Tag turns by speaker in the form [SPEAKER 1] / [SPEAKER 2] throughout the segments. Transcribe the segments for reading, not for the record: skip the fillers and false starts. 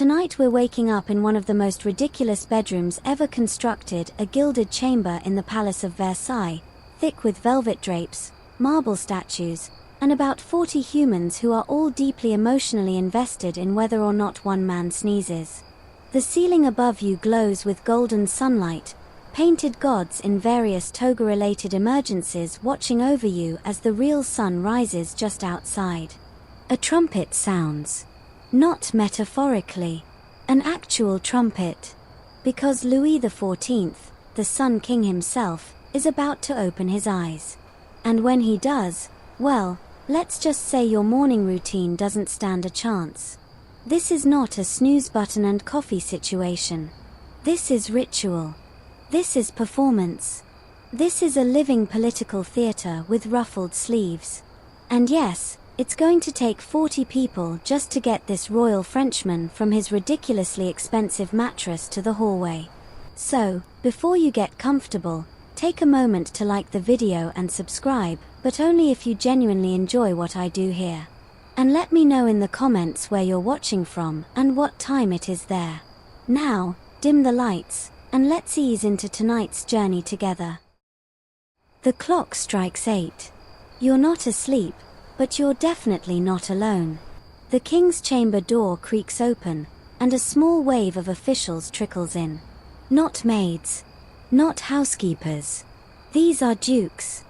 [SPEAKER 1] Tonight we're waking up in one of the most ridiculous bedrooms ever constructed, a gilded chamber in the Palace of Versailles, thick with velvet drapes, marble statues, and about 40 humans who are all deeply emotionally invested in whether or not one man sneezes. The ceiling above you glows with golden sunlight, painted gods in various toga-related emergencies watching over you as the real sun rises just outside. A trumpet sounds. Not metaphorically. An actual trumpet. Because Louis XIV, the Sun King himself, is about to open his eyes. And when he does, well, let's just say your morning routine doesn't stand a chance. This is not a snooze button and coffee situation. This is ritual. This is performance. This is a living political theater with ruffled sleeves. And yes, it's going to take 40 people just to get this royal Frenchman from his ridiculously expensive mattress to the hallway. So, before you get comfortable, take a moment to like the video and subscribe, but only if you genuinely enjoy what I do here. And let me know in the comments where you're watching from and what time it is there. Now, dim the lights, and let's ease into tonight's journey together. The clock strikes 8. You're not asleep, but you're definitely not alone. The king's chamber door creaks open, and a small wave of officials trickles in. Not maids. Not housekeepers. These are dukes.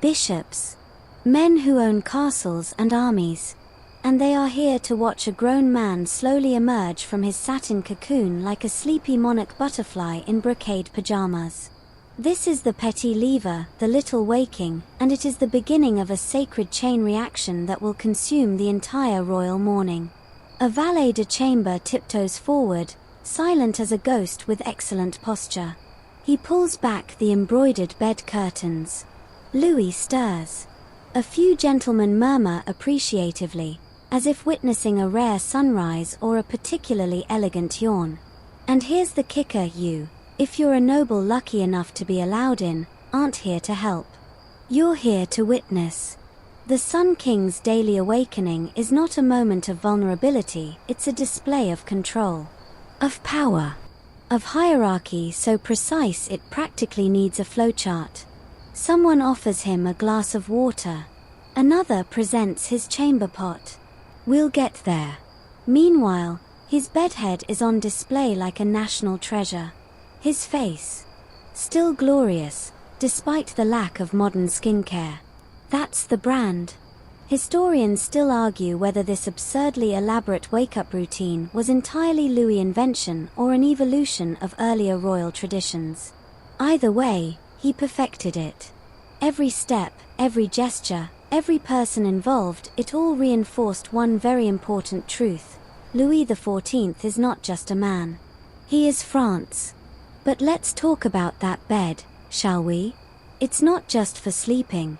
[SPEAKER 1] Bishops. Men who own castles and armies. And they are here to watch a grown man slowly emerge from his satin cocoon like a sleepy monarch butterfly in brocade pajamas. This is the petit lever, the little waking, and it is the beginning of a sacred chain reaction that will consume the entire royal morning. A valet de chamber tiptoes forward, silent as a ghost with excellent posture. He pulls back the embroidered bed curtains. Louis stirs. A few gentlemen murmur appreciatively, as if witnessing a rare sunrise or a particularly elegant yawn. And here's the kicker: you, if you're a noble lucky enough to be allowed in, aren't here to help. You're here to witness. The Sun King's daily awakening is not a moment of vulnerability, it's a display of control. Of power. Of hierarchy so precise it practically needs a flowchart. Someone offers him a glass of water. Another presents his chamber pot. We'll get there. Meanwhile, his bedhead is on display like a national treasure. His face, still glorious, despite the lack of modern skincare. That's the brand. Historians still argue whether this absurdly elaborate wake-up routine was entirely Louis' invention or an evolution of earlier royal traditions. Either way, he perfected it. Every step, every gesture, every person involved, it all reinforced one very important truth. Louis XIV is not just a man. He is France. But let's talk about that bed, shall we? It's not just for sleeping.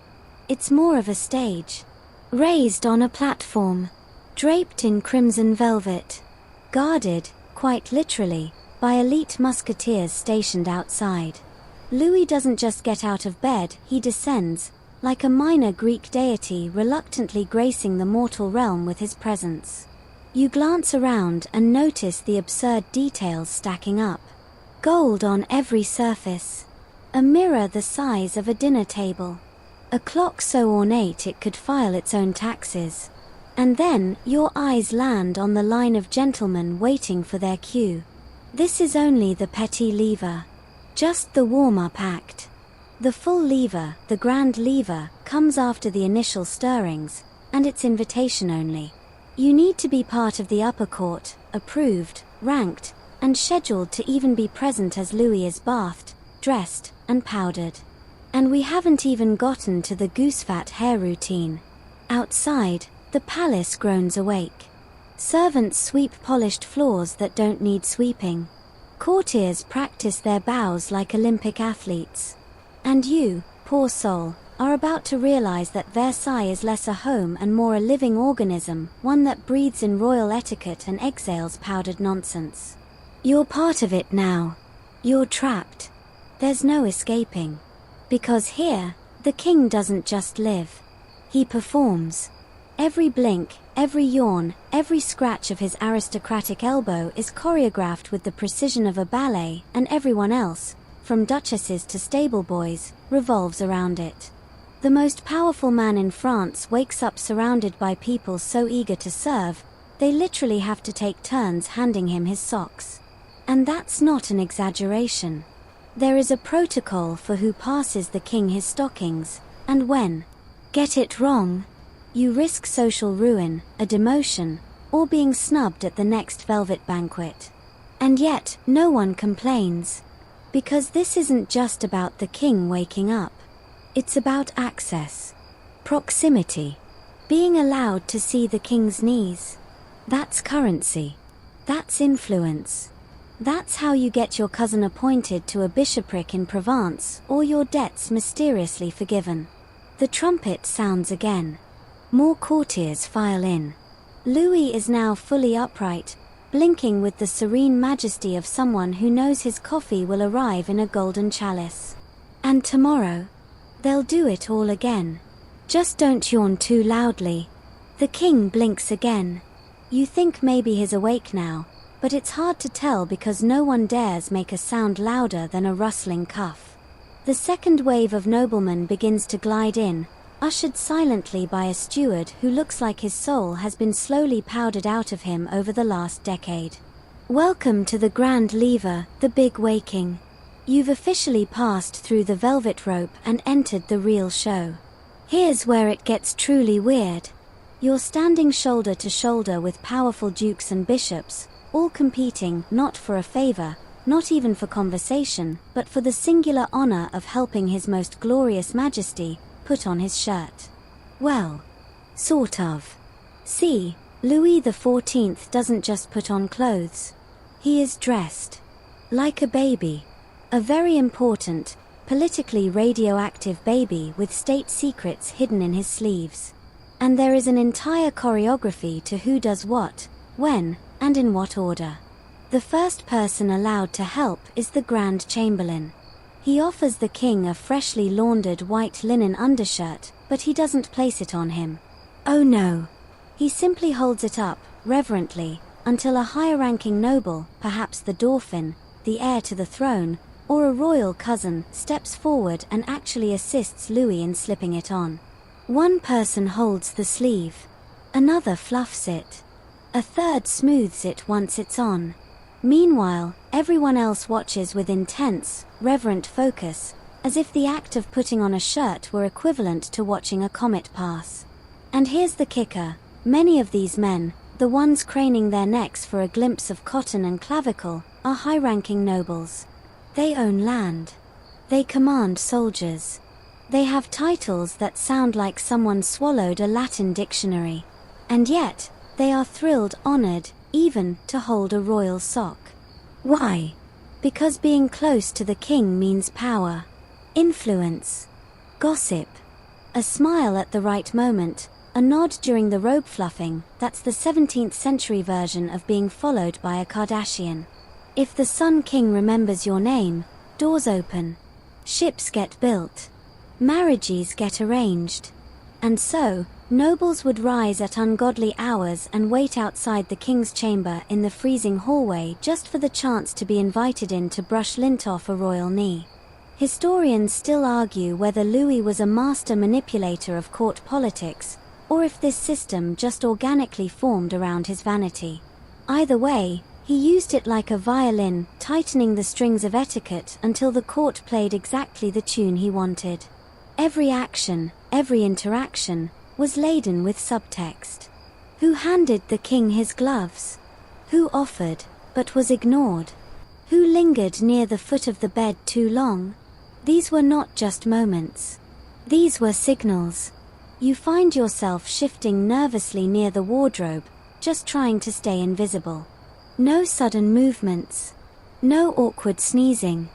[SPEAKER 1] It's more of a stage. Raised on a platform. Draped in crimson velvet. Guarded, quite literally, by elite musketeers stationed outside. Louis doesn't just get out of bed, he descends, like a minor Greek deity reluctantly gracing the mortal realm with his presence. You glance around and notice the absurd details stacking up. Gold on every surface. A mirror the size of a dinner table. A clock so ornate it could file its own taxes. And then, your eyes land on the line of gentlemen waiting for their cue. This is only the petit lever. Just the warm-up act. The full lever, the grand lever, comes after the initial stirrings, and it's invitation only. You need to be part of the upper court, approved, ranked, and scheduled to even be present as Louis is bathed, dressed, and powdered. And we haven't even gotten to the goose-fat hair routine. Outside, the palace groans awake. Servants sweep polished floors that don't need sweeping. Courtiers practice their bows like Olympic athletes. And you, poor soul, are about to realize that Versailles is less a home and more a living organism, one that breathes in royal etiquette and exhales powdered nonsense. You're part of it now. You're trapped. There's no escaping. Because here, the king doesn't just live. He performs. Every blink, every yawn, every scratch of his aristocratic elbow is choreographed with the precision of a ballet, and everyone else, from duchesses to stable boys, revolves around it. The most powerful man in France wakes up surrounded by people so eager to serve, they literally have to take turns handing him his socks. And that's not an exaggeration. There is a protocol for who passes the king his stockings, and when get it wrong, you risk social ruin, a demotion, or being snubbed at the next velvet banquet. And yet, no one complains. Because this isn't just about the king waking up. It's about access, proximity, being allowed to see the king's knees. That's currency. That's influence. That's how you get your cousin appointed to a bishopric in Provence, or your debts mysteriously forgiven. The trumpet sounds again. More courtiers file in. Louis is now fully upright, blinking with the serene majesty of someone who knows his coffee will arrive in a golden chalice. And tomorrow, they'll do it all again. Just don't yawn too loudly. The king blinks again. You think maybe he's awake now, but it's hard to tell because no one dares make a sound louder than a rustling cuff. The second wave of noblemen begins to glide in, ushered silently by a steward who looks like his soul has been slowly powdered out of him over the last decade. Welcome to the Grand Lever, the big waking. You've officially passed through the velvet rope and entered the real show. Here's where it gets truly weird. You're standing shoulder to shoulder with powerful dukes and bishops, all competing not for a favor, not even for conversation, but for the singular honor of helping His Most Glorious Majesty put on his shirt. Well, sort of. See, Louis XIV doesn't just put on clothes. He is dressed like a baby. A very important, politically radioactive baby with state secrets hidden in his sleeves. And there is an entire choreography to who does what, when, and in what order. The first person allowed to help is the Grand Chamberlain. He offers the king a freshly laundered white linen undershirt, but he doesn't place it on him. Oh no. He simply holds it up, reverently, until a higher-ranking noble, perhaps the Dauphin, the heir to the throne, or a royal cousin, steps forward and actually assists Louis in slipping it on. One person holds the sleeve. Another fluffs it. A third smooths it once it's on. Meanwhile, everyone else watches with intense, reverent focus, as if the act of putting on a shirt were equivalent to watching a comet pass. And here's the kicker. Many of these men, the ones craning their necks for a glimpse of cotton and clavicle, are high-ranking nobles. They own land. They command soldiers. They have titles that sound like someone swallowed a Latin dictionary. And yet, they are thrilled, honored, even to hold a royal sock. Why? Because being close to the king means power, influence, gossip, a smile at the right moment, a nod during the robe fluffing. That's the 17th century version of being followed by a Kardashian. If the Sun King remembers your name, doors open, ships get built, marriages get arranged. And so, nobles would rise at ungodly hours and wait outside the king's chamber in the freezing hallway just for the chance to be invited in to brush lint off a royal knee. Historians still argue whether Louis was a master manipulator of court politics, or if this system just organically formed around his vanity. Either way, he used it like a violin, tightening the strings of etiquette until the court played exactly the tune he wanted. Every action, every interaction, was laden with subtext. Who handed the king his gloves? Who offered, but was ignored? Who lingered near the foot of the bed too long? These were not just moments. These were signals. You find yourself shifting nervously near the wardrobe, just trying to stay invisible. No sudden movements. No awkward sneezing.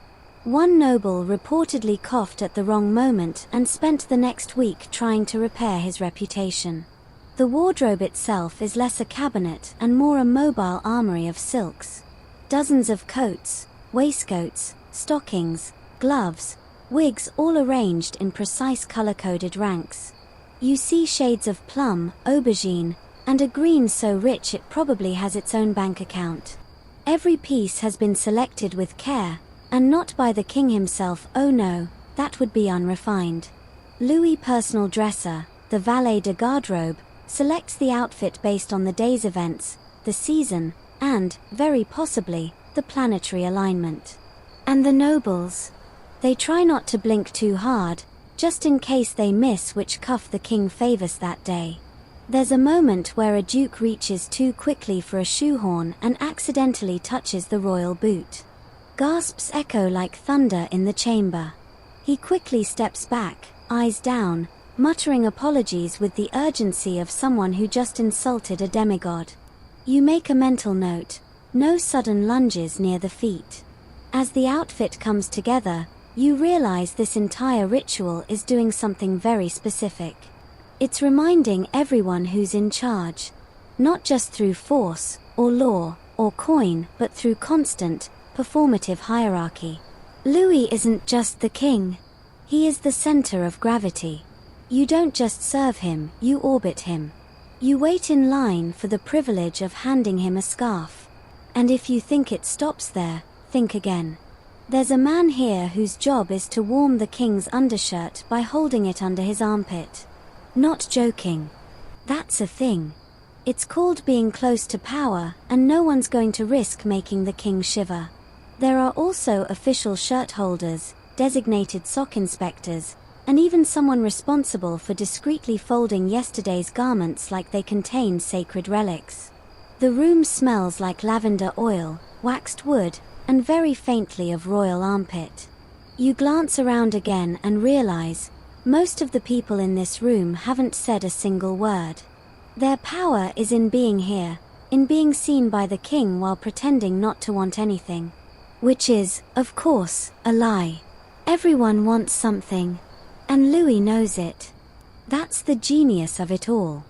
[SPEAKER 1] One noble reportedly coughed at the wrong moment and spent the next week trying to repair his reputation. The wardrobe itself is less a cabinet and more a mobile armory of silks. Dozens of coats, waistcoats, stockings, gloves, wigs all arranged in precise color-coded ranks. You see shades of plum, aubergine, and a green so rich it probably has its own bank account. Every piece has been selected with care, and not by the king himself. Oh no, that would be unrefined. Louis' personal dresser, the valet de garde-robe, selects the outfit based on the day's events, the season, and, very possibly, the planetary alignment. And the nobles? They try not to blink too hard, just in case they miss which cuff the king favors that day. There's a moment where a duke reaches too quickly for a shoehorn and accidentally touches the royal boot. Gasps echo like thunder in the chamber. He quickly steps back, eyes down, muttering apologies with the urgency of someone who just insulted a demigod. You make a mental note, no sudden lunges near the feet. As the outfit comes together, you realize this entire ritual is doing something very specific. It's reminding everyone who's in charge, not just through force, or law, or coin, but through constant, performative hierarchy. Louis isn't just the king. He is the center of gravity. You don't just serve him, you orbit him. You wait in line for the privilege of handing him a scarf. And if you think it stops there, think again. There's a man here whose job is to warm the king's undershirt by holding it under his armpit. Not joking. That's a thing. It's called being close to power, and no one's going to risk making the king shiver. There are also official shirt holders, designated sock inspectors, and even someone responsible for discreetly folding yesterday's garments like they contain sacred relics. The room smells like lavender oil, waxed wood, and very faintly of royal armpit. You glance around again and realize, most of the people in this room haven't said a single word. Their power is in being here, in being seen by the king while pretending not to want anything. Which is, of course, a lie. Everyone wants something. And Louis knows it. That's the genius of it all.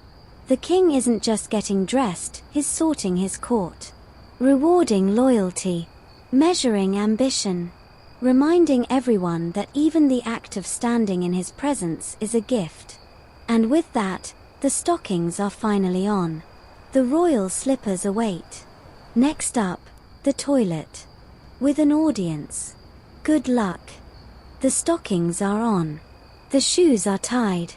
[SPEAKER 1] The king isn't just getting dressed, he's sorting his court. Rewarding loyalty. Measuring ambition. Reminding everyone that even the act of standing in his presence is a gift. And with that, the stockings are finally on. The royal slippers await. Next up, the toilet. With an audience. Good luck. The stockings are on. The shoes are tied.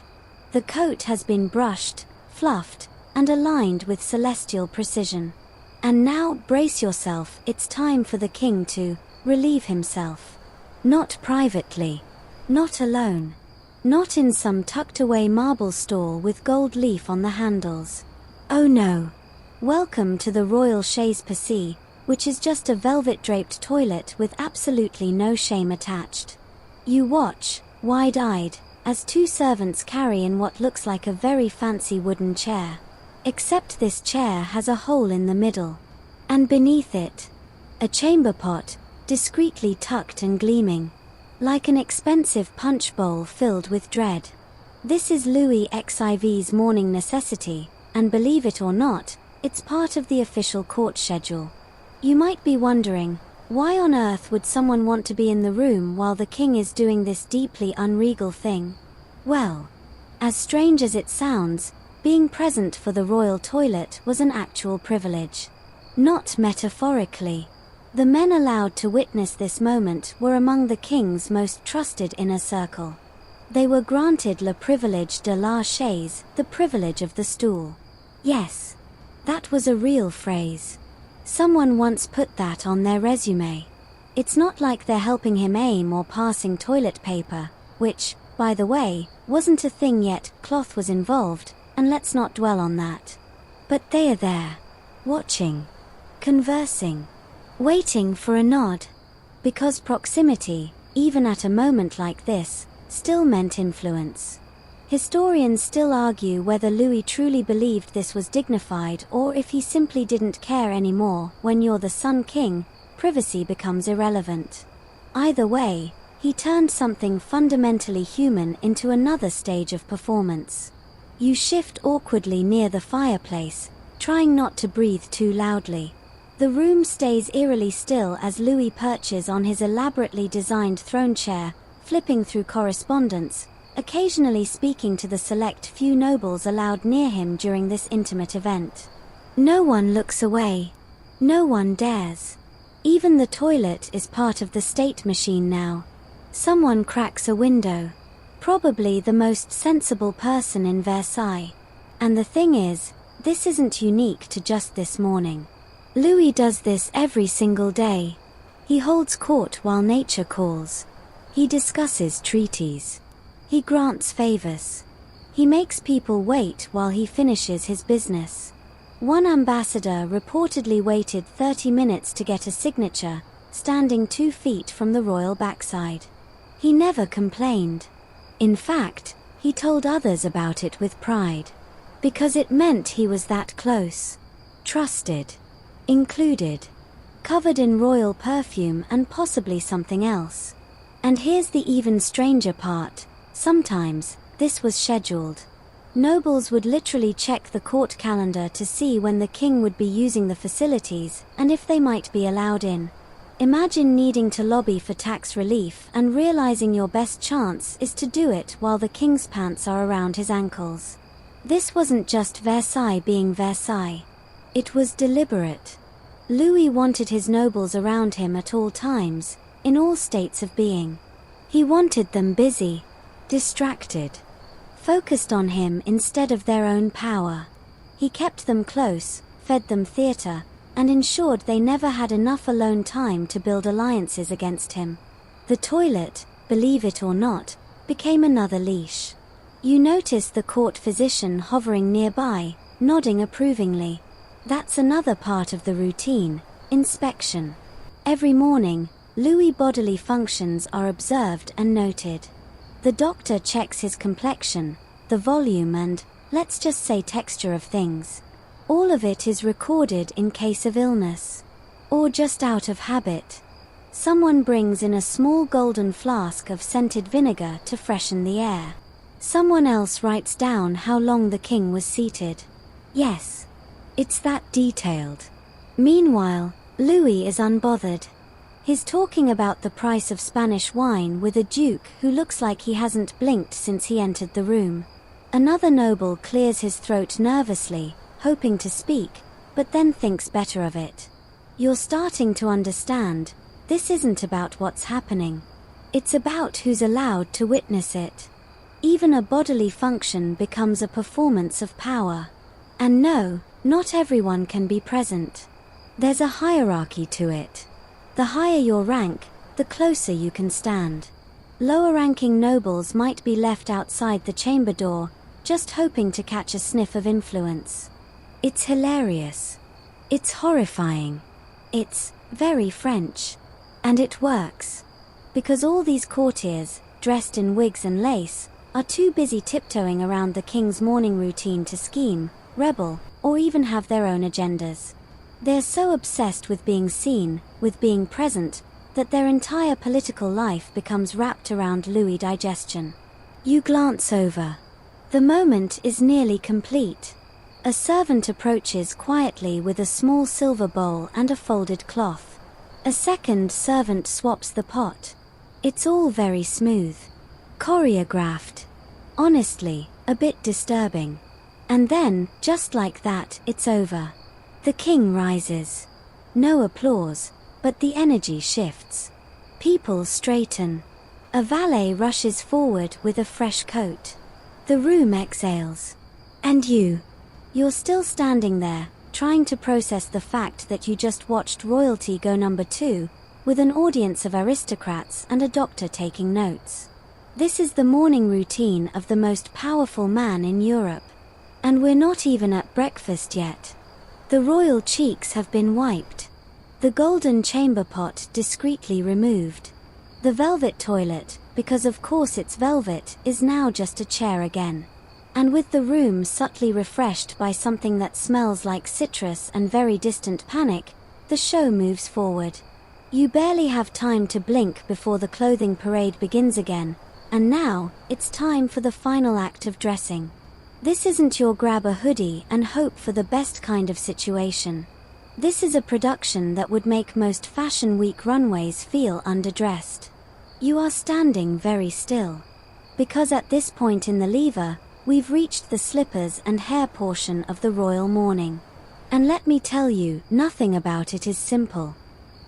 [SPEAKER 1] The coat has been brushed, fluffed, and aligned with celestial precision. And now, brace yourself, it's time for the king to relieve himself. Not privately. Not alone. Not in some tucked-away marble stall with gold leaf on the handles. Oh no. Welcome to the Royal Chaise Passy, which is just a velvet-draped toilet with absolutely no shame attached. You watch, wide-eyed, as two servants carry in what looks like a very fancy wooden chair. Except this chair has a hole in the middle. And beneath it, a chamber pot, discreetly tucked and gleaming. Like an expensive punch bowl filled with dread. This is Louis XIV's morning necessity, and believe it or not, it's part of the official court schedule. You might be wondering, why on earth would someone want to be in the room while the king is doing this deeply unregal thing? Well, as strange as it sounds, being present for the royal toilet was an actual privilege. Not metaphorically. The men allowed to witness this moment were among the king's most trusted inner circle. They were granted le privilège de la chaise, the privilege of the stool. Yes, that was a real phrase. Someone once put that on their resume. It's not like they're helping him aim or passing toilet paper, which, by the way, wasn't a thing yet. Cloth was involved, and let's not dwell on that. But they are there, watching, conversing, waiting for a nod. Because proximity, even at a moment like this, still meant influence. Historians still argue whether Louis truly believed this was dignified or if he simply didn't care anymore. When you're the Sun King, privacy becomes irrelevant. Either way, he turned something fundamentally human into another stage of performance. You shift awkwardly near the fireplace, trying not to breathe too loudly. The room stays eerily still as Louis perches on his elaborately designed throne chair, flipping through correspondence, occasionally speaking to the select few nobles allowed near him during this intimate event. No one looks away. No one dares. Even the toilet is part of the state machine now. Someone cracks a window. Probably the most sensible person in Versailles. And the thing is, this isn't unique to just this morning. Louis does this every single day. He holds court while nature calls. He discusses treaties. He grants favors. He makes people wait while he finishes his business. One ambassador reportedly waited 30 minutes to get a signature, standing 2 feet from the royal backside. He never complained. In fact, he told others about it with pride. Because it meant he was that close. Trusted. Included. Covered in royal perfume and possibly something else. And here's the even stranger part. Sometimes, this was scheduled. Nobles would literally check the court calendar to see when the king would be using the facilities and if they might be allowed in. Imagine needing to lobby for tax relief and realizing your best chance is to do it while the king's pants are around his ankles. This wasn't just Versailles being Versailles. It was deliberate. Louis wanted his nobles around him at all times, in all states of being. He wanted them busy, distracted, focused on him instead of their own power. He kept them close, fed them theater, and ensured they never had enough alone time to build alliances against him. The toilet, believe it or not, became another leash. You notice the court physician hovering nearby, nodding approvingly. That's another part of the routine, inspection. Every morning, Louis' bodily functions are observed and noted. The doctor checks his complexion, the volume and, let's just say, texture of things. All of it is recorded in case of illness. Or just out of habit. Someone brings in a small golden flask of scented vinegar to freshen the air. Someone else writes down how long the king was seated. Yes, it's that detailed. Meanwhile, Louis is unbothered. He's talking about the price of Spanish wine with a duke who looks like he hasn't blinked since he entered the room. Another noble clears his throat nervously, hoping to speak, but then thinks better of it. You're starting to understand, this isn't about what's happening. It's about who's allowed to witness it. Even a bodily function becomes a performance of power. And no, not everyone can be present. There's a hierarchy to it. The higher your rank, the closer you can stand. Lower-ranking nobles might be left outside the chamber door, just hoping to catch a sniff of influence. It's hilarious. It's horrifying. It's very French. And it works. Because all these courtiers, dressed in wigs and lace, are too busy tiptoeing around the king's morning routine to scheme, rebel, or even have their own agendas. They're so obsessed with being seen, with being present, that their entire political life becomes wrapped around Louis' digestion. You glance over. The moment is nearly complete. A servant approaches quietly with a small silver bowl and a folded cloth. A second servant swaps the pot. It's all very smooth. Choreographed. Honestly, a bit disturbing. And then, just like that, it's over. The king rises. No applause, but the energy shifts. People straighten. A valet rushes forward with a fresh coat. The room exhales. And you're still standing there, trying to process the fact that you just watched royalty go number 2, with an audience of aristocrats and a doctor taking notes. This is the morning routine of the most powerful man in Europe. And we're not even at breakfast yet. The royal cheeks have been wiped. The golden chamber pot discreetly removed. The velvet toilet, because of course it's velvet, is now just a chair again. And with the room subtly refreshed by something that smells like citrus and very distant panic, the show moves forward. You barely have time to blink before the clothing parade begins again, and now, it's time for the final act of dressing. This isn't your grab a hoodie and hope for the best kind of situation. This is a production that would make most Fashion Week runways feel underdressed. You are standing very still. Because at this point in the lever, we've reached the slippers and hair portion of the royal mourning. And let me tell you, nothing about it is simple.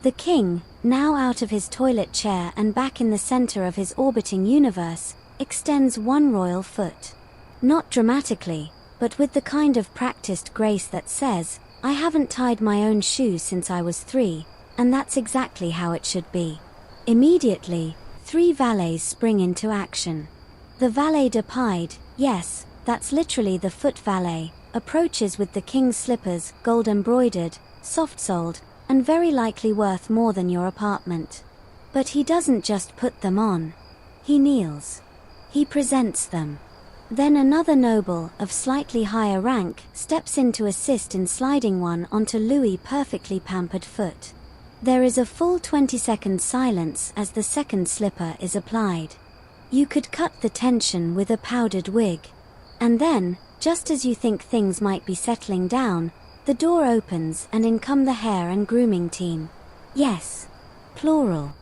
[SPEAKER 1] The king, now out of his toilet chair and back in the center of his orbiting universe, extends one royal foot. Not dramatically, but with the kind of practiced grace that says, "I haven't tied my own shoes since I was 3, and that's exactly how it should be." Immediately, 3 valets spring into action. The valet de pied, yes, that's literally the foot valet, approaches with the king's slippers, gold embroidered, soft-soled, and very likely worth more than your apartment. But he doesn't just put them on. He kneels. He presents them. Then another noble, of slightly higher rank, steps in to assist in sliding one onto Louis' perfectly pampered foot. There is a full 20-second silence as the second slipper is applied. You could cut the tension with a powdered wig. And then, just as you think things might be settling down, the door opens and in come the hair and grooming team. Yes, plural.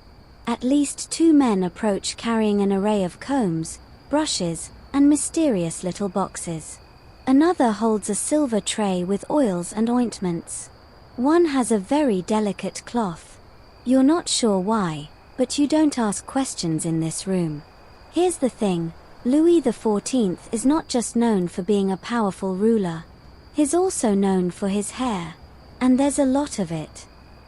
[SPEAKER 1] At least 2 men approach carrying an array of combs, brushes, and mysterious little boxes. Another holds a silver tray with oils and ointments. One has a very delicate cloth. You're not sure why, but you don't ask questions in this room. Here's the thing, Louis XIV is not just known for being a powerful ruler. He's also known for his hair. And there's a lot of it.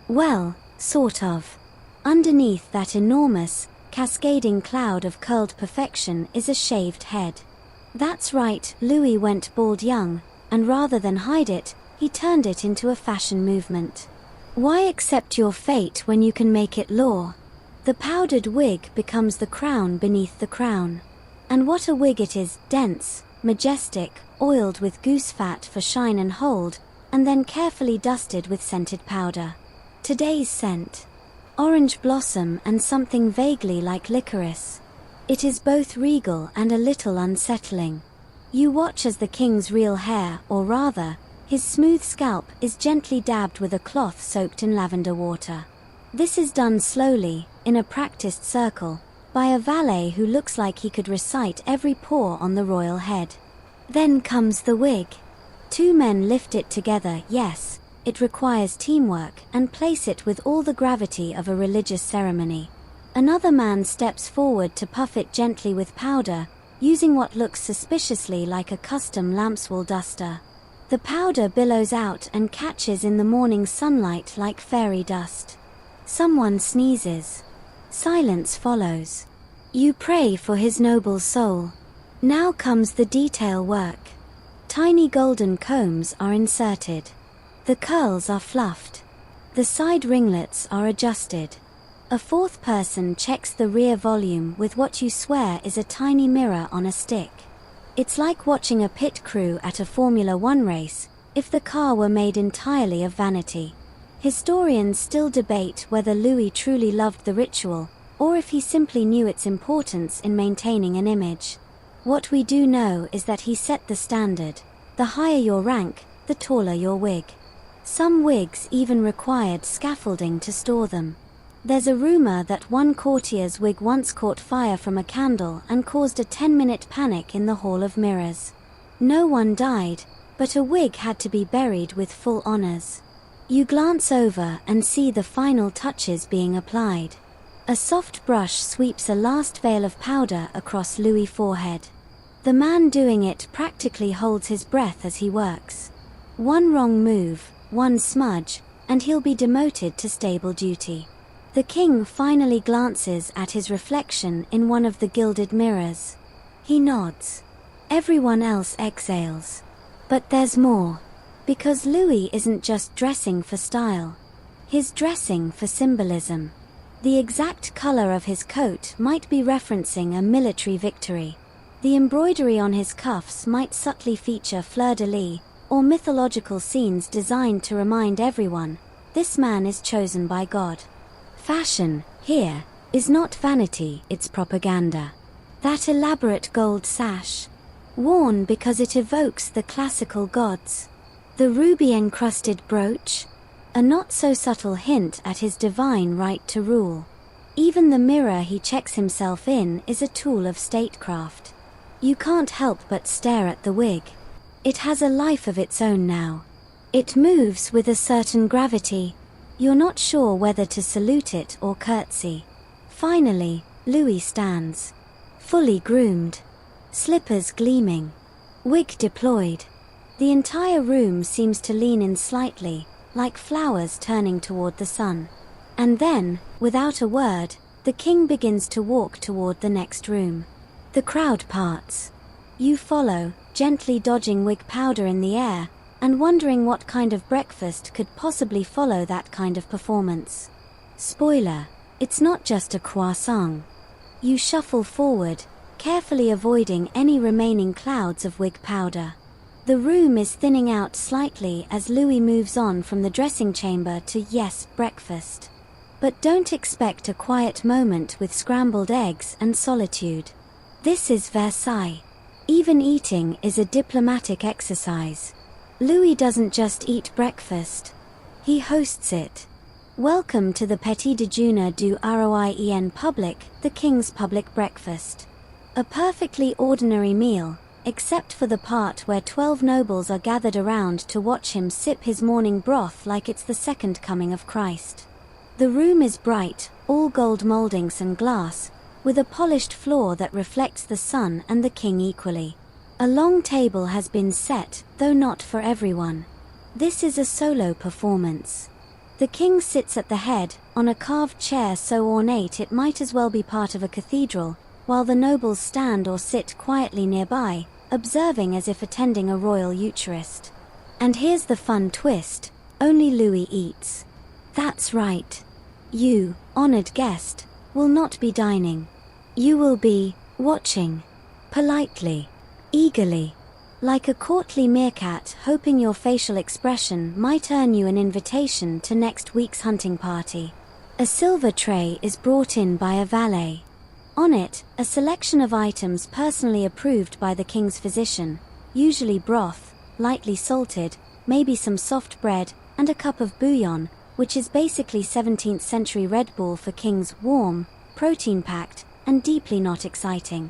[SPEAKER 1] Well, sort of. Underneath that enormous, cascading cloud of curled perfection is a shaved head. That's right, Louis went bald young, and rather than hide it, he turned it into a fashion movement. Why accept your fate when you can make it law? The powdered wig becomes the crown beneath the crown. And what a wig it is, dense, majestic, oiled with goose fat for shine and hold, and then carefully dusted with scented powder. Today's scent. Orange blossom and something vaguely like licorice. It is both regal and a little unsettling. You watch as the king's real hair, or rather, his smooth scalp, is gently dabbed with a cloth soaked in lavender water. This is done slowly, in a practiced circle, by a valet who looks like he could recite every pore on the royal head. Then comes the wig. 2 men lift it together, yes, it requires teamwork, and place it with all the gravity of a religious ceremony. Another man steps forward to puff it gently with powder, using what looks suspiciously like a custom lambswool duster. The powder billows out and catches in the morning sunlight like fairy dust. Someone sneezes. Silence follows. You pray for his noble soul. Now comes the detail work. Tiny golden combs are inserted. The curls are fluffed. The side ringlets are adjusted. A 4th person checks the rear volume with what you swear is a tiny mirror on a stick. It's like watching a pit crew at a Formula 1 race, if the car were made entirely of vanity. Historians still debate whether Louis truly loved the ritual, or if he simply knew its importance in maintaining an image. What we do know is that he set the standard. The higher your rank, the taller your wig. Some wigs even required scaffolding to store them. There's a rumor that one courtier's wig once caught fire from a candle and caused a 10-minute panic in the Hall of Mirrors. No one died, but a wig had to be buried with full honors. You glance over and see the final touches being applied. A soft brush sweeps a last veil of powder across Louis' forehead. The man doing it practically holds his breath as he works. One wrong move, one smudge, and he'll be demoted to stable duty. The king finally glances at his reflection in one of the gilded mirrors. He nods. Everyone else exhales. But there's more. Because Louis isn't just dressing for style. He's dressing for symbolism. The exact color of his coat might be referencing a military victory. The embroidery on his cuffs might subtly feature fleur-de-lis, or mythological scenes designed to remind everyone, this man is chosen by God. Fashion, here, is not vanity, it's propaganda. That elaborate gold sash, worn because it evokes the classical gods. The ruby-encrusted brooch, a not-so-subtle hint at his divine right to rule. Even the mirror he checks himself in is a tool of statecraft. You can't help but stare at the wig. It has a life of its own now. It moves with a certain gravity. You're not sure whether to salute it or curtsy. Finally, Louis stands. Fully groomed. Slippers gleaming. Wig deployed. The entire room seems to lean in slightly, like flowers turning toward the sun. And then, without a word, the king begins to walk toward the next room. The crowd parts. You follow, gently dodging wig powder in the air, and wondering what kind of breakfast could possibly follow that kind of performance. Spoiler, it's not just a croissant. You shuffle forward, carefully avoiding any remaining clouds of wig powder. The room is thinning out slightly as Louis moves on from the dressing chamber to, yes, breakfast. But don't expect a quiet moment with scrambled eggs and solitude. This is Versailles. Even eating is a diplomatic exercise. Louis doesn't just eat breakfast. He hosts it. Welcome to the Petit Déjeuner du Royen public, the king's public breakfast. A perfectly ordinary meal, except for the part where 12 nobles are gathered around to watch him sip his morning broth like it's the second coming of Christ. The room is bright, all gold moldings and glass, with a polished floor that reflects the sun and the king equally. A long table has been set, though not for everyone. This is a solo performance. The king sits at the head, on a carved chair so ornate it might as well be part of a cathedral, while the nobles stand or sit quietly nearby, observing as if attending a royal Eucharist. And here's the fun twist: only Louis eats. That's right. You, honored guest, will not be dining. You will be watching. Politely. Eagerly. Like a courtly meerkat hoping your facial expression might earn you an invitation to next week's hunting party. A silver tray is brought in by a valet. On it, a selection of items personally approved by the king's physician, usually broth, lightly salted, maybe some soft bread, and a cup of bouillon, which is basically 17th century Red Bull for kings, warm, protein-packed, and deeply not exciting.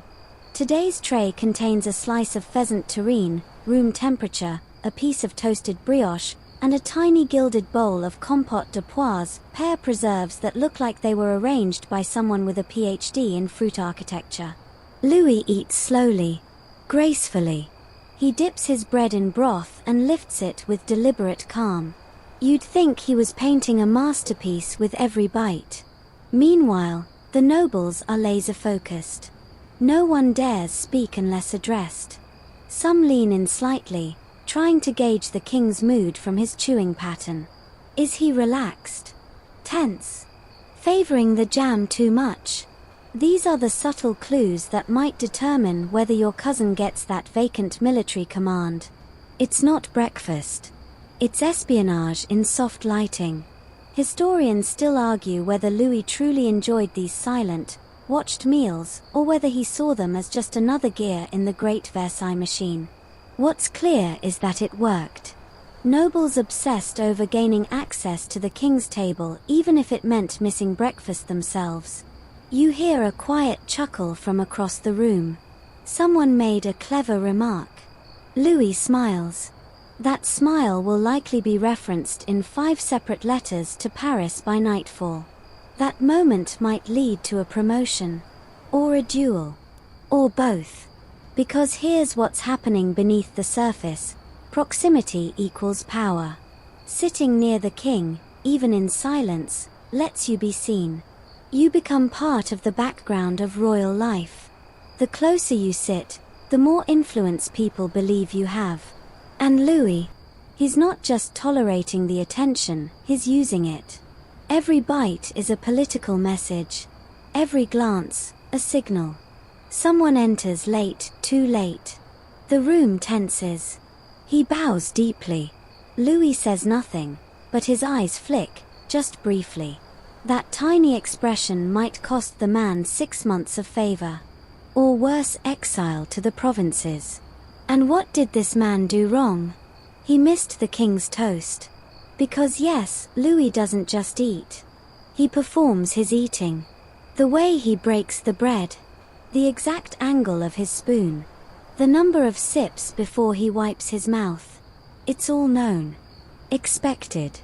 [SPEAKER 1] Today's tray contains a slice of pheasant terrine, room temperature, a piece of toasted brioche, and a tiny gilded bowl of compote de poires, pear preserves that look like they were arranged by someone with a PhD in fruit architecture. Louis eats slowly, gracefully. He dips his bread in broth and lifts it with deliberate calm. You'd think he was painting a masterpiece with every bite. Meanwhile, the nobles are laser-focused. No one dares speak unless addressed. Some lean in slightly, trying to gauge the king's mood from his chewing pattern. Is he relaxed? Tense? Favoring the jam too much? These are the subtle clues that might determine whether your cousin gets that vacant military command. It's not breakfast. It's espionage in soft lighting. Historians still argue whether Louis truly enjoyed these silent, watched meals, or whether he saw them as just another gear in the great Versailles machine. What's clear is that it worked. Nobles obsessed over gaining access to the king's table even if it meant missing breakfast themselves. You hear a quiet chuckle from across the room. Someone made a clever remark. Louis smiles. That smile will likely be referenced in 5 separate letters to Paris by nightfall. That moment might lead to a promotion, or a duel, or both. Because here's what's happening beneath the surface: proximity equals power. Sitting near the king, even in silence, lets you be seen. You become part of the background of royal life. The closer you sit, the more influence people believe you have. And Louis, he's not just tolerating the attention, he's using it. Every bite is a political message. Every glance, a signal. Someone enters late, too late. The room tenses. He bows deeply. Louis says nothing, but his eyes flick, just briefly. That tiny expression might cost the man 6 months of favor. Or worse, exile to the provinces. And what did this man do wrong? He missed the king's toast. Because yes, Louis doesn't just eat. He performs his eating. The way he breaks the bread, the exact angle of his spoon, the number of sips before he wipes his mouth. It's all known. Expected.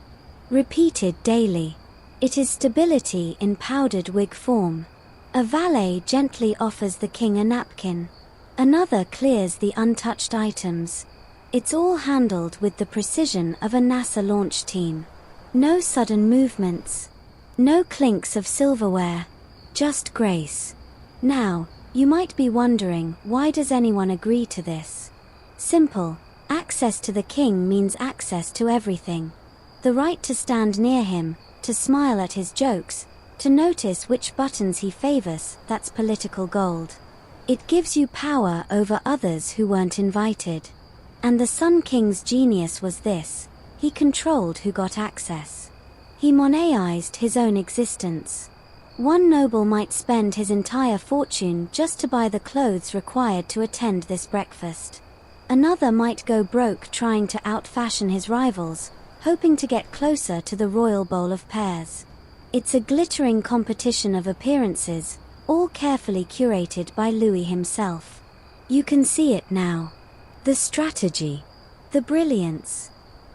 [SPEAKER 1] Repeated daily. It is stability in powdered wig form. A valet gently offers the king a napkin. Another clears the untouched items. It's all handled with the precision of a NASA launch team. No sudden movements. No clinks of silverware. Just grace. Now, you might be wondering, why does anyone agree to this? Simple. Access to the king means access to everything. The right to stand near him, to smile at his jokes, to notice which buttons he favors, that's political gold. It gives you power over others who weren't invited. And the Sun King's genius was this: he controlled who got access. He monetised his own existence. One noble might spend his entire fortune just to buy the clothes required to attend this breakfast. Another might go broke trying to out-fashion his rivals, hoping to get closer to the royal bowl of pears. It's a glittering competition of appearances, all carefully curated by Louis himself. You can see it now. The strategy. The brilliance.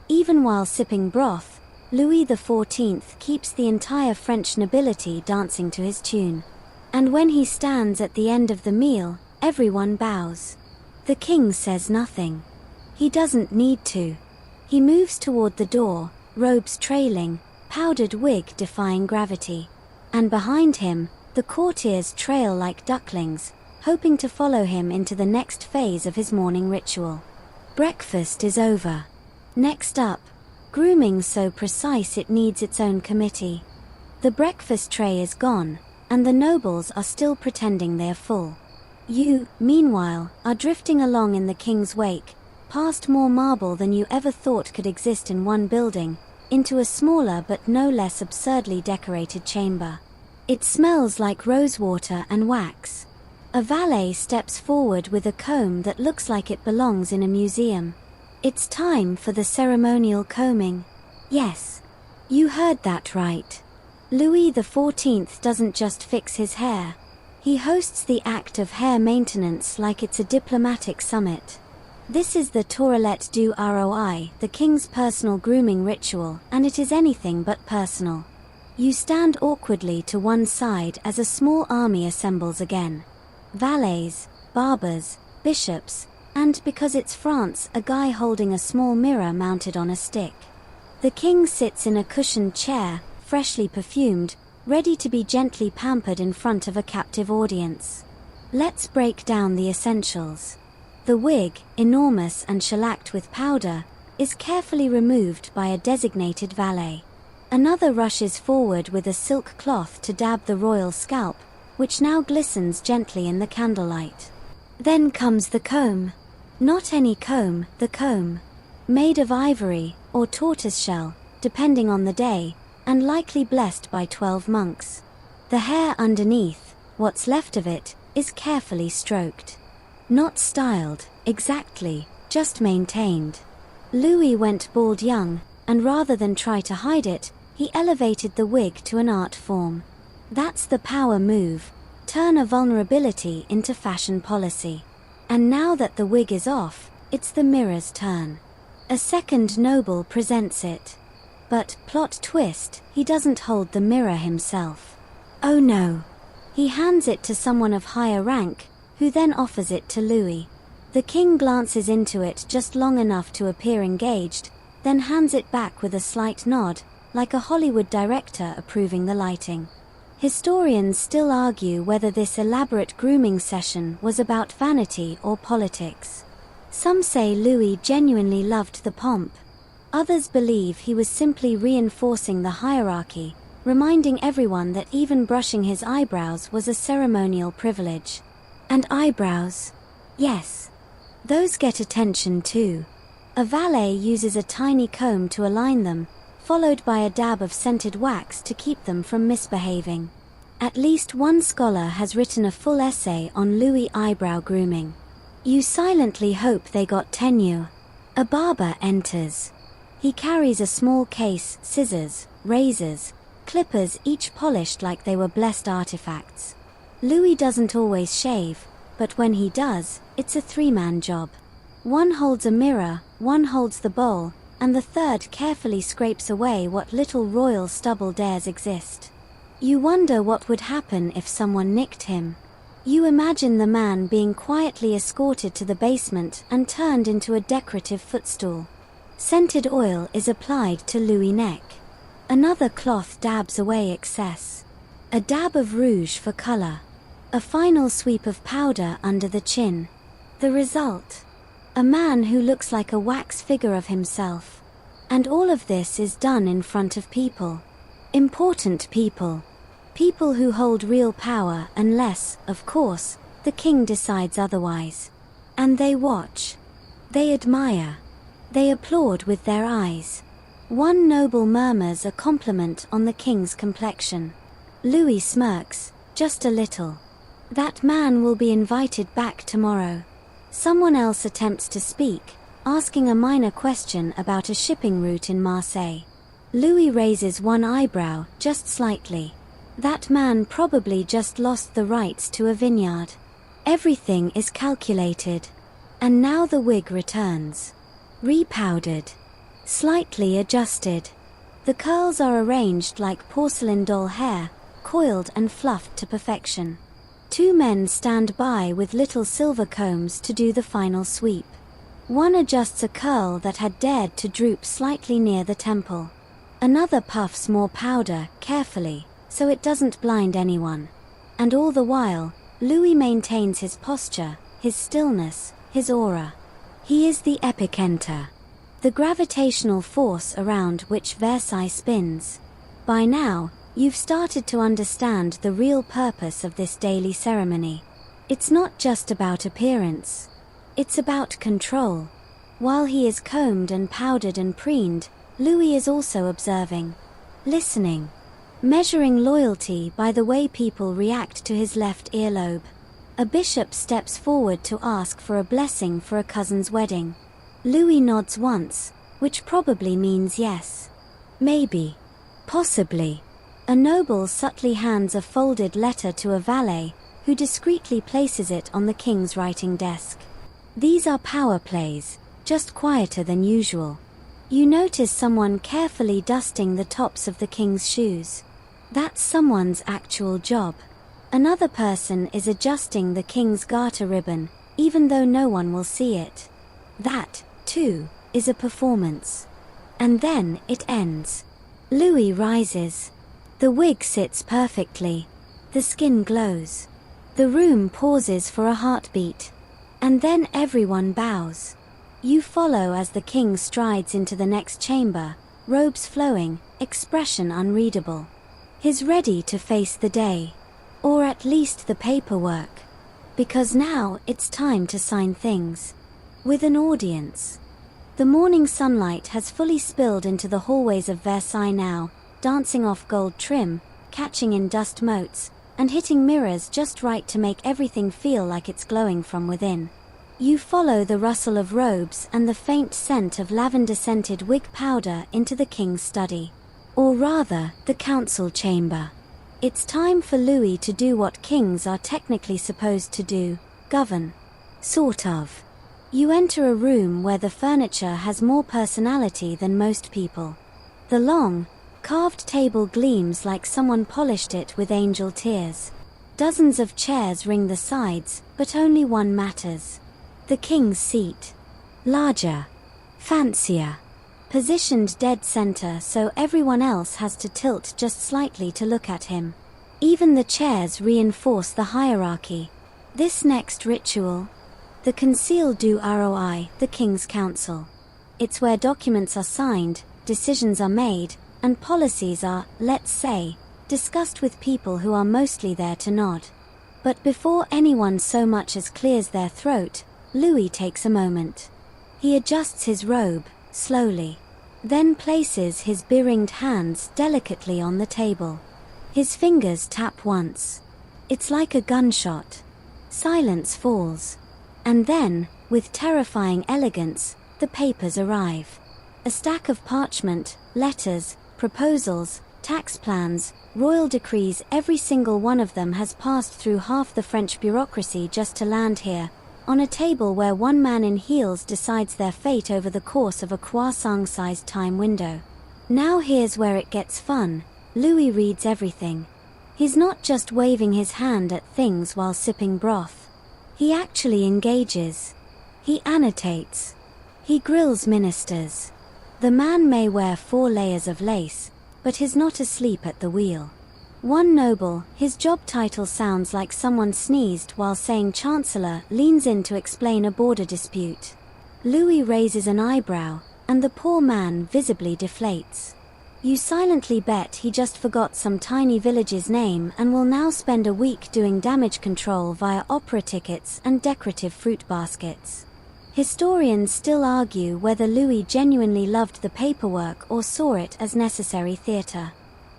[SPEAKER 1] Even while sipping broth, Louis XIV keeps the entire French nobility dancing to his tune. And when he stands at the end of the meal, everyone bows. The king says nothing. He doesn't need to. He moves toward the door, robes trailing, powdered wig defying gravity. And behind him, the courtiers trail like ducklings, hoping to follow him into the next phase of his morning ritual. Breakfast is over. Next up, grooming so precise it needs its own committee. The breakfast tray is gone, and the nobles are still pretending they are full. You, meanwhile, are drifting along in the king's wake, past more marble than you ever thought could exist in one building, into a smaller but no less absurdly decorated chamber. It smells like rosewater and wax. A valet steps forward with a comb that looks like it belongs in a museum. It's time for the ceremonial combing. Yes, you heard that right. Louis XIV doesn't just fix his hair. He hosts the act of hair maintenance like it's a diplomatic summit. This is the toilette du roi, the king's personal grooming ritual, and it is anything but personal. You stand awkwardly to one side as a small army assembles again. Valets, barbers, bishops, and because it's France, a guy holding a small mirror mounted on a stick. The king sits in a cushioned chair, freshly perfumed, ready to be gently pampered in front of a captive audience. Let's break down the essentials. The wig, enormous and shellacked with powder, is carefully removed by a designated valet. Another rushes forward with a silk cloth to dab the royal scalp, which now glistens gently in the candlelight. Then comes the comb. Not any comb, the comb. Made of ivory, or tortoiseshell, depending on the day, and likely blessed by 12 monks. The hair underneath, what's left of it, is carefully stroked. Not styled, exactly, just maintained. Louis went bald young, and rather than try to hide it, he elevated the wig to an art form. That's the power move. Turn a vulnerability into fashion policy. And now that the wig is off, it's the mirror's turn. A second noble presents it. But, plot twist, he doesn't hold the mirror himself. Oh no. He hands it to someone of higher rank, who then offers it to Louis. The king glances into it just long enough to appear engaged, then hands it back with a slight nod, like a Hollywood director approving the lighting. Historians still argue whether this elaborate grooming session was about vanity or politics. Some say Louis genuinely loved the pomp. Others believe he was simply reinforcing the hierarchy, reminding everyone that even brushing his eyebrows was a ceremonial privilege. And eyebrows? Yes. Those get attention too. A valet uses a tiny comb to align them, followed by a dab of scented wax to keep them from misbehaving. At least one scholar has written a full essay on Louis eyebrow grooming. You silently hope they got tenure. A barber enters. He carries a small case, scissors, razors, clippers each polished like they were blessed artifacts. Louis doesn't always shave, but when he does, it's a three-man job. One holds a mirror, one holds the bowl, and the third carefully scrapes away what little royal stubble dares exist. You wonder what would happen if someone nicked him. You imagine the man being quietly escorted to the basement and turned into a decorative footstool. Scented oil is applied to Louis' neck. Another cloth dabs away excess. A dab of rouge for color. A final sweep of powder under the chin. The result? A man who looks like a wax figure of himself. And all of this is done in front of people. Important people. People who hold real power unless, of course, the king decides otherwise. And they watch. They admire. They applaud with their eyes. One noble murmurs a compliment on the king's complexion. Louis smirks, just a little. That man will be invited back tomorrow. Someone else attempts to speak, asking a minor question about a shipping route in Marseille. Louis raises one eyebrow, just slightly. That man probably just lost the rights to a vineyard. Everything is calculated. And now the wig returns. Repowdered. Slightly adjusted. The curls are arranged like porcelain doll hair, coiled and fluffed to perfection. Two men stand by with little silver combs to do the final sweep. One adjusts a curl that had dared to droop slightly near the temple. Another puffs more powder, carefully, so it doesn't blind anyone. And all the while, Louis maintains his posture, his stillness, his aura. He is the epicenter. The gravitational force around which Versailles spins. By now, you've started to understand the real purpose of this daily ceremony. It's not just about appearance. It's about control. While he is combed and powdered and preened, Louis is also observing. Listening. Measuring loyalty by the way people react to his left earlobe. A bishop steps forward to ask for a blessing for a cousin's wedding. Louis nods once, which probably means yes. Maybe. Possibly. A noble subtly hands a folded letter to a valet, who discreetly places it on the king's writing desk. These are power plays, just quieter than usual. You notice someone carefully dusting the tops of the king's shoes. That's someone's actual job. Another person is adjusting the king's garter ribbon, even though no one will see it. That, too, is a performance. And then it ends. Louis rises. The wig sits perfectly. The skin glows. The room pauses for a heartbeat. And then everyone bows. You follow as the king strides into the next chamber, robes flowing, expression unreadable. He's ready to face the day. Or at least the paperwork. Because now it's time to sign things. With an audience. The morning sunlight has fully spilled into the hallways of Versailles now, dancing off gold trim, catching in dust motes, and hitting mirrors just right to make everything feel like it's glowing from within. You follow the rustle of robes and the faint scent of lavender-scented wig powder into the king's study. Or rather, the council chamber. It's time for Louis to do what kings are technically supposed to do, govern. Sort of. You enter a room where the furniture has more personality than most people. The long, carved table gleams like someone polished it with angel tears. Dozens of chairs ring the sides, but only one matters. The king's seat. Larger. Fancier. Positioned dead center so everyone else has to tilt just slightly to look at him. Even the chairs reinforce the hierarchy. This next ritual. The Conseil du Roi, the King's Council. It's where documents are signed, decisions are made, and policies are, let's say, discussed with people who are mostly there to nod. But before anyone so much as clears their throat, Louis takes a moment. He adjusts his robe, slowly. Then places his beringed hands delicately on the table. His fingers tap once. It's like a gunshot. Silence falls. And then, with terrifying elegance, the papers arrive. A stack of parchment, letters, proposals, tax plans, royal decrees, every single one of them has passed through half the French bureaucracy just to land here, on a table where one man in heels decides their fate over the course of a croissant-sized time window. Now here's where it gets fun. Louis reads everything. He's not just waving his hand at things while sipping broth. He actually engages. He annotates. He grills ministers. The man may wear 4 layers of lace, but he's not asleep at the wheel. One noble, his job title sounds like someone sneezed while saying Chancellor, leans in to explain a border dispute. Louis raises an eyebrow, and the poor man visibly deflates. You silently bet he just forgot some tiny village's name and will now spend a week doing damage control via opera tickets and decorative fruit baskets. Historians still argue whether Louis genuinely loved the paperwork or saw it as necessary theatre.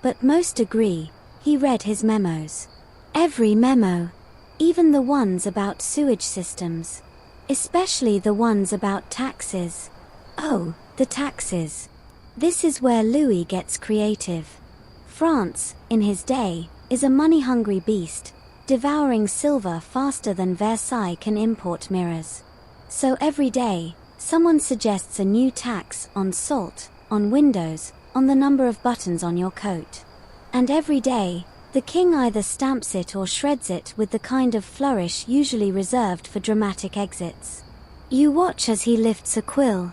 [SPEAKER 1] But most agree, he read his memos. Every memo. Even the ones about sewage systems. Especially the ones about taxes. Oh, the taxes. This is where Louis gets creative. France, in his day, is a money-hungry beast, devouring silver faster than Versailles can import mirrors. So every day, someone suggests a new tax on salt, on windows, on the number of buttons on your coat. And every day, the king either stamps it or shreds it with the kind of flourish usually reserved for dramatic exits. You watch as he lifts a quill.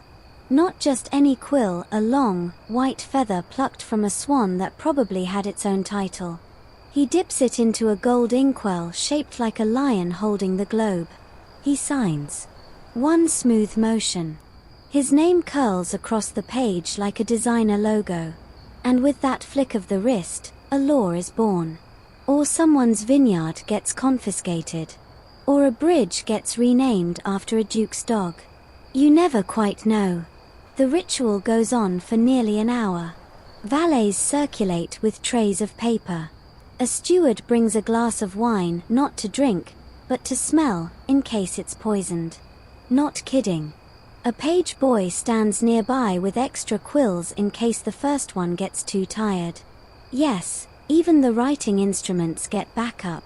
[SPEAKER 1] Not just any quill, a long, white feather plucked from a swan that probably had its own title. He dips it into a gold inkwell shaped like a lion holding the globe. He signs. One smooth motion. His name curls across the page like a designer logo. And with that flick of the wrist, a law is born. Or someone's vineyard gets confiscated. Or a bridge gets renamed after a duke's dog. You never quite know. The ritual goes on for nearly an hour. Valets circulate with trays of paper. A steward brings a glass of wine not to drink, but to smell, in case it's poisoned. Not kidding. A page boy stands nearby with extra quills in case the first one gets too tired. Yes, even the writing instruments get backup.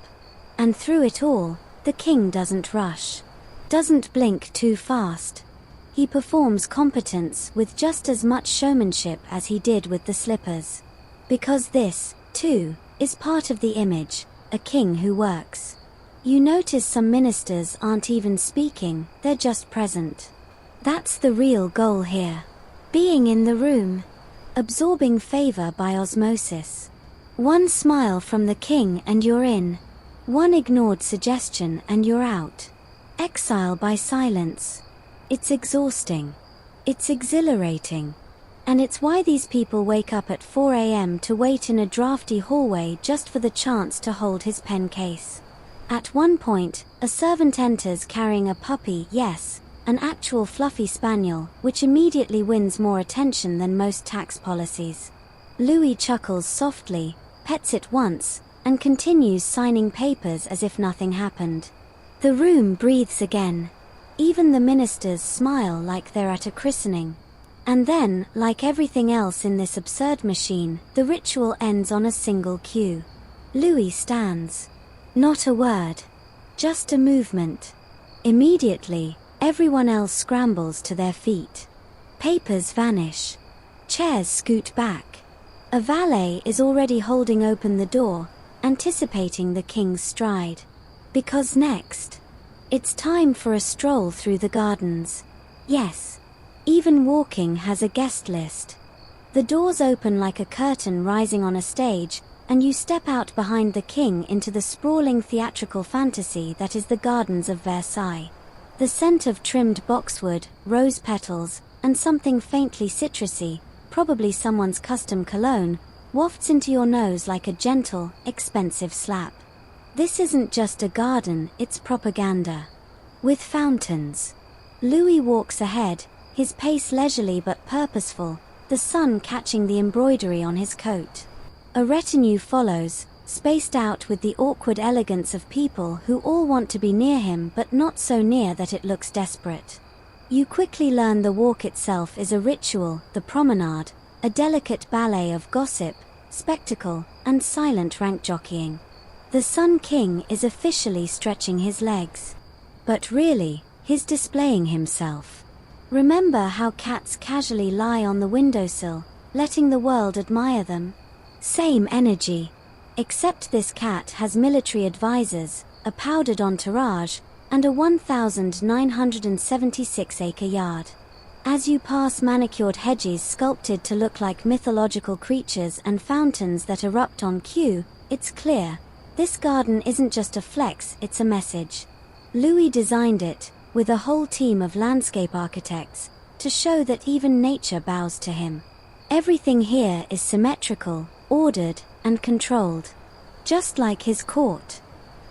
[SPEAKER 1] And through it all, the king doesn't rush. Doesn't blink too fast. He performs competence with just as much showmanship as he did with the slippers. Because this, too, is part of the image, a king who works. You notice some ministers aren't even speaking, they're just present. That's the real goal here. Being in the room. Absorbing favor by osmosis. One smile from the king and you're in. One ignored suggestion and you're out. Exile by silence. It's exhausting. It's exhilarating. And it's why these people wake up at 4 a.m. to wait in a drafty hallway just for the chance to hold his pen case. At one point, a servant enters carrying a puppy, yes, an actual fluffy spaniel, which immediately wins more attention than most tax policies. Louis chuckles softly, pets it once, and continues signing papers as if nothing happened. The room breathes again. Even the ministers smile like they're at a christening. And then, like everything else in this absurd machine, the ritual ends on a single cue. Louis stands. Not a word. Just a movement. Immediately, everyone else scrambles to their feet. Papers vanish. Chairs scoot back. A valet is already holding open the door, anticipating the king's stride. Because next, it's time for a stroll through the gardens. Yes, even walking has a guest list. The doors open like a curtain rising on a stage, and you step out behind the king into the sprawling theatrical fantasy that is the gardens of Versailles. The scent of trimmed boxwood, rose petals, and something faintly citrusy, probably someone's custom cologne, wafts into your nose like a gentle, expensive slap. This isn't just a garden, it's propaganda. With fountains. Louis walks ahead, his pace leisurely but purposeful, the sun catching the embroidery on his coat. A retinue follows, spaced out with the awkward elegance of people who all want to be near him but not so near that it looks desperate. You quickly learn the walk itself is a ritual, the promenade, a delicate ballet of gossip, spectacle, and silent rank jockeying. The Sun King is officially stretching his legs. But really, he's displaying himself. Remember how cats casually lie on the windowsill, letting the world admire them? Same energy. Except this cat has military advisors, a powdered entourage, and a 1,976-acre yard. As you pass manicured hedges sculpted to look like mythological creatures and fountains that erupt on cue, it's clear. This garden isn't just a flex, it's a message. Louis designed it, with a whole team of landscape architects, to show that even nature bows to him. Everything here is symmetrical, ordered, and controlled. Just like his court.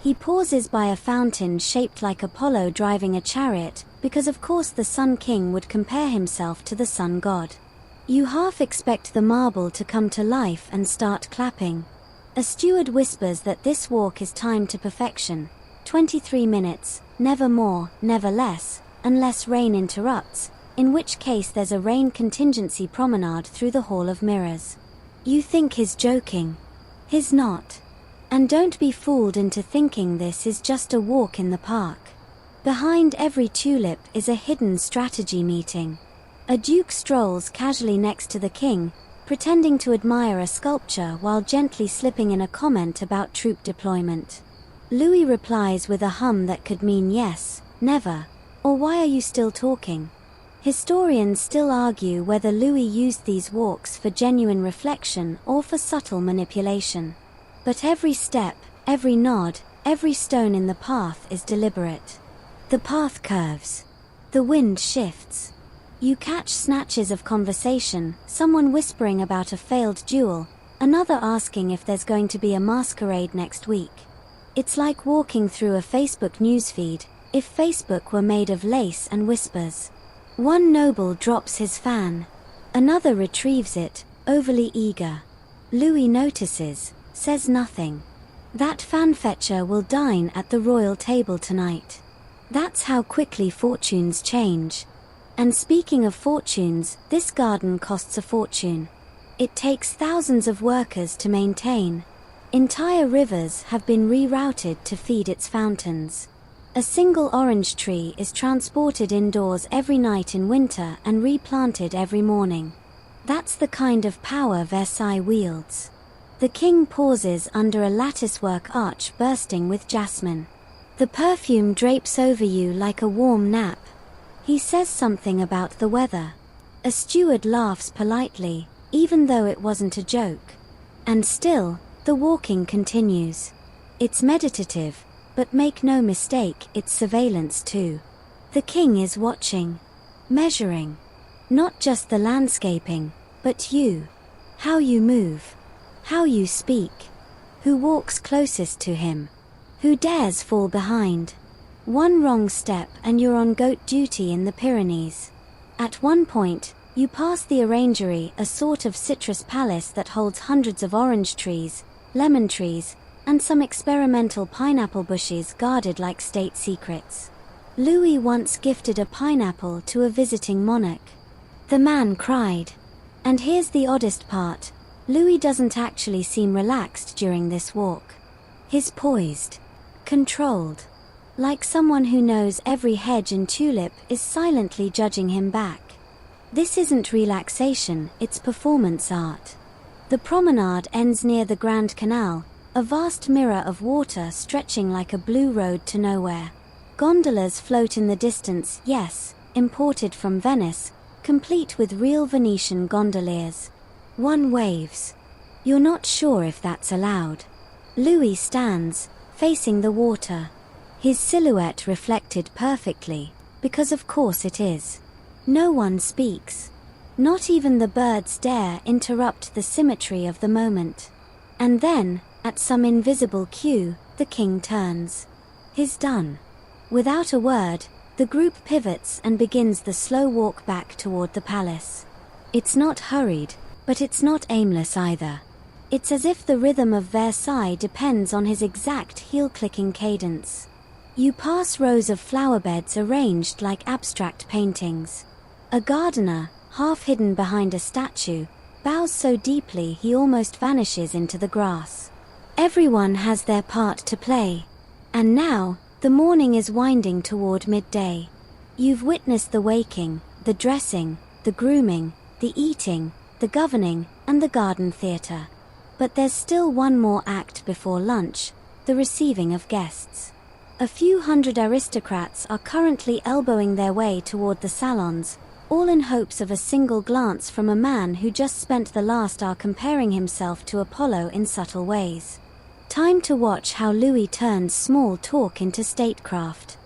[SPEAKER 1] He pauses by a fountain shaped like Apollo driving a chariot, because of course the Sun King would compare himself to the sun god. You half expect the marble to come to life and start clapping. A steward whispers that this walk is timed to perfection. 23 minutes, never more, never less, unless rain interrupts, in which case there's a rain contingency promenade through the Hall of Mirrors. You think he's joking. He's not. And don't be fooled into thinking this is just a walk in the park. Behind every tulip is a hidden strategy meeting. A duke strolls casually next to the king, pretending to admire a sculpture while gently slipping in a comment about troop deployment. Louis replies with a hum that could mean yes, never, or why are you still talking? Historians still argue whether Louis used these walks for genuine reflection or for subtle manipulation. But every step, every nod, every stone in the path is deliberate. The path curves. The wind shifts. You catch snatches of conversation, someone whispering about a failed duel, another asking if there's going to be a masquerade next week. It's like walking through a Facebook newsfeed, if Facebook were made of lace and whispers. One noble drops his fan. Another retrieves it, overly eager. Louis notices, says nothing. That fanfetcher will dine at the royal table tonight. That's how quickly fortunes change. And speaking of fortunes, this garden costs a fortune. It takes thousands of workers to maintain. Entire rivers have been rerouted to feed its fountains. A single orange tree is transported indoors every night in winter and replanted every morning. That's the kind of power Versailles wields. The king pauses under a latticework arch bursting with jasmine. The perfume drapes over you like a warm nap. He says something about the weather. A steward laughs politely, even though it wasn't a joke. And still, the walking continues. It's meditative, but make no mistake, it's surveillance too. The king is watching, measuring. Not just the landscaping, but you. How you move. How you speak. Who walks closest to him. Who dares fall behind. One wrong step and you're on goat duty in the Pyrenees. At one point, you pass the orangery, a sort of citrus palace that holds hundreds of orange trees, lemon trees, and some experimental pineapple bushes guarded like state secrets. Louis once gifted a pineapple to a visiting monarch. The man cried. And here's the oddest part. Louis doesn't actually seem relaxed during this walk. He's poised. Controlled. Like someone who knows every hedge and tulip is silently judging him back. This isn't relaxation, it's performance art. The promenade ends near the Grand Canal, a vast mirror of water stretching like a blue road to nowhere. Gondolas float in the distance, yes, imported from Venice, complete with real Venetian gondoliers. One waves. You're not sure if that's allowed. Louis stands, facing the water. His silhouette reflected perfectly, because of course it is. No one speaks. Not even the birds dare interrupt the symmetry of the moment. And then, at some invisible cue, the king turns. He's done. Without a word, the group pivots and begins the slow walk back toward the palace. It's not hurried, but it's not aimless either. It's as if the rhythm of Versailles depends on his exact heel-clicking cadence. You pass rows of flower beds arranged like abstract paintings. A gardener, half hidden behind a statue, bows so deeply he almost vanishes into the grass. Everyone has their part to play. And now, the morning is winding toward midday. You've witnessed the waking, the dressing, the grooming, the eating, the governing, and the garden theatre. But there's still one more act before lunch, the receiving of guests. A few hundred aristocrats are currently elbowing their way toward the salons, all in hopes of a single glance from a man who just spent the last hour comparing himself to Apollo in subtle ways. Time to watch how Louis turns small talk into statecraft.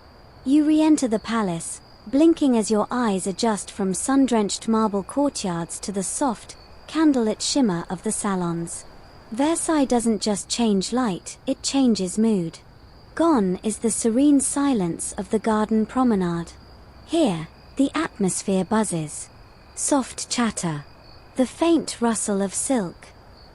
[SPEAKER 1] You re-enter the palace, blinking as your eyes adjust from sun-drenched marble courtyards to the soft, candlelit shimmer of the salons. Versailles doesn't just change light, it changes mood. Gone is the serene silence of the garden promenade. Here, the atmosphere buzzes. Soft chatter. The faint rustle of silk.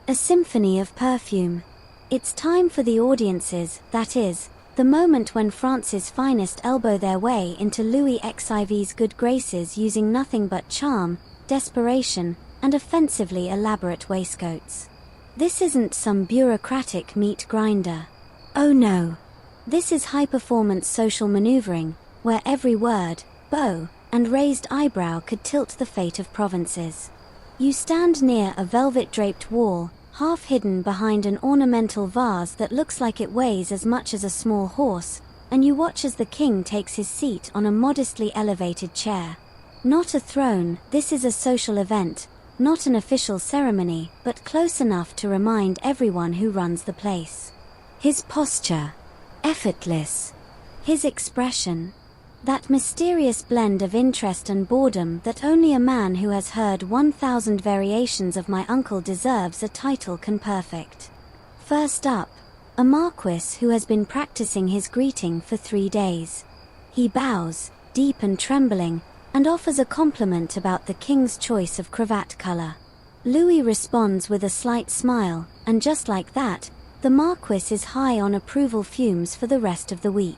[SPEAKER 1] A symphony of perfume. It's time for the audiences, that is, the moment when France's finest elbow their way into Louis XIV's good graces using nothing but charm, desperation, and offensively elaborate waistcoats. This isn't some bureaucratic meat grinder. Oh no. This is high-performance social maneuvering, where every word, bow, and raised eyebrow could tilt the fate of provinces. You stand near a velvet-draped wall, half hidden behind an ornamental vase that looks like it weighs as much as a small horse, and you watch as the king takes his seat on a modestly elevated chair. Not a throne, this is a social event, not an official ceremony, but close enough to remind everyone who runs the place. His posture. Effortless. His expression. That mysterious blend of interest and boredom that only a man who has heard 1,000 variations of My Uncle Deserves a Title can perfect. First up, a marquis who has been practicing his greeting for 3 days. He bows, deep and trembling, and offers a compliment about the king's choice of cravat color. Louis responds with a slight smile, and just like that, the marquis is high on approval fumes for the rest of the week.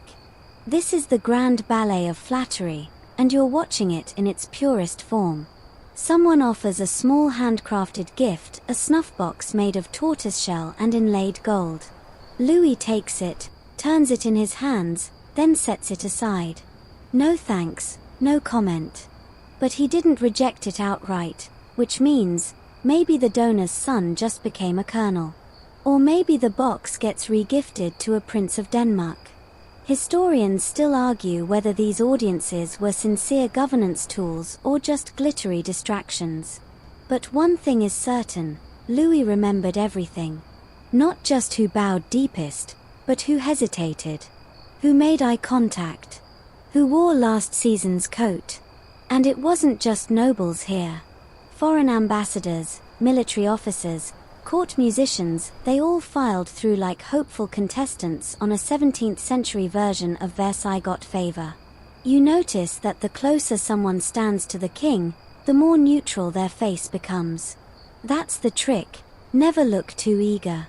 [SPEAKER 1] This is the grand ballet of flattery, and you're watching it in its purest form. Someone offers a small handcrafted gift, a snuff box made of tortoiseshell and inlaid gold. Louis takes it, turns it in his hands, then sets it aside. No thanks, no comment. But he didn't reject it outright, which means, maybe the donor's son just became a colonel. Or maybe the box gets re-gifted to a prince of Denmark. Historians still argue whether these audiences were sincere governance tools or just glittery distractions. But one thing is certain, Louis remembered everything. Not just who bowed deepest, but who hesitated. Who made eye contact. Who wore last season's coat. And it wasn't just nobles here. Foreign ambassadors, military officers, court musicians, they all filed through like hopeful contestants on a 17th century version of Versailles Got Favor. You notice that the closer someone stands to the king, the more neutral their face becomes. That's the trick, never look too eager.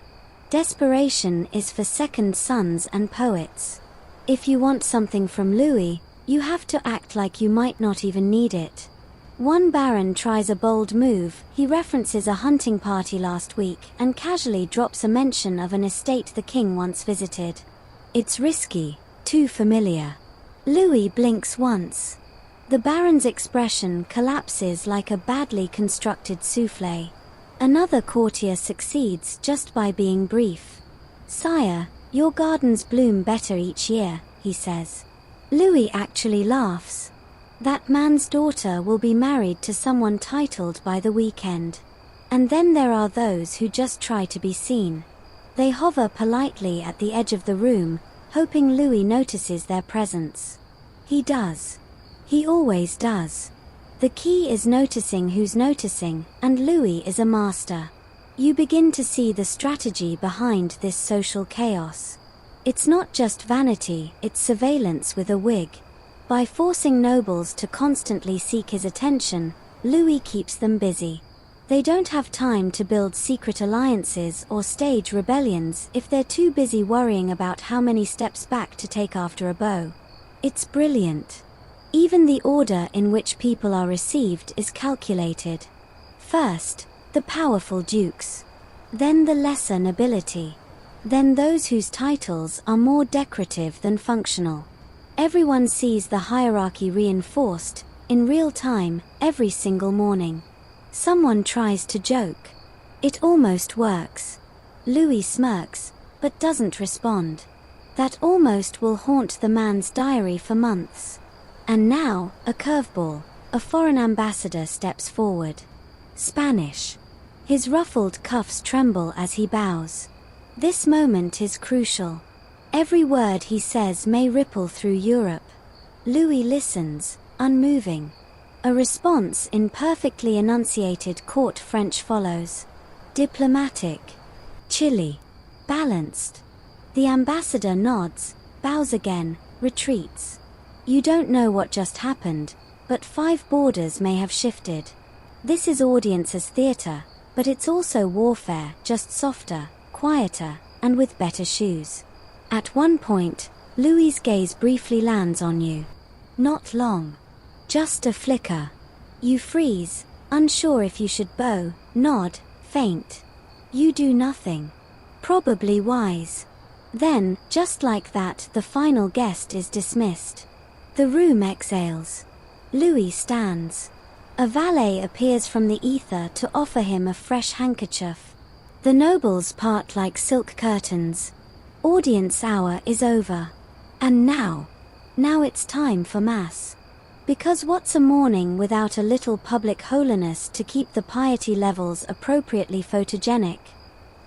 [SPEAKER 1] Desperation is for second sons and poets. If you want something from Louis, you have to act like you might not even need it. One baron tries a bold move, he references a hunting party last week and casually drops a mention of an estate the king once visited. It's risky, too familiar. Louis blinks once. The baron's expression collapses like a badly constructed soufflé. Another courtier succeeds just by being brief. "Sire, your gardens bloom better each year," he says. Louis actually laughs. That man's daughter will be married to someone titled by the weekend. And then there are those who just try to be seen. They hover politely at the edge of the room, hoping Louis notices their presence. He does. He always does. The key is noticing who's noticing, and Louis is a master. You begin to see the strategy behind this social chaos. It's not just vanity, it's surveillance with a wig. By forcing nobles to constantly seek his attention, Louis keeps them busy. They don't have time to build secret alliances or stage rebellions if they're too busy worrying about how many steps back to take after a beau. It's brilliant. Even the order in which people are received is calculated. First, the powerful dukes. Then the lesser nobility. Then those whose titles are more decorative than functional. Everyone sees the hierarchy reinforced, in real time, every single morning. Someone tries to joke. It almost works. Louis smirks, but doesn't respond. That almost will haunt the man's diary for months. And now, a curveball. A foreign ambassador steps forward. Spanish. His ruffled cuffs tremble as he bows. This moment is crucial. Every word he says may ripple through Europe. Louis listens, unmoving. A response in perfectly enunciated court French follows. Diplomatic. Chilly. Balanced. The ambassador nods, bows again, retreats. You don't know what just happened, but 5 borders may have shifted. This is audience's theater, but it's also warfare, just softer, quieter, and with better shoes. At one point, Louis' gaze briefly lands on you. Not long. Just a flicker. You freeze, unsure if you should bow, nod, faint. You do nothing. Probably wise. Then, just like that, the final guest is dismissed. The room exhales. Louis stands. A valet appears from the ether to offer him a fresh handkerchief. The nobles part like silk curtains. Audience hour is over. And now it's time for Mass. Because what's a morning without a little public holiness to keep the piety levels appropriately photogenic?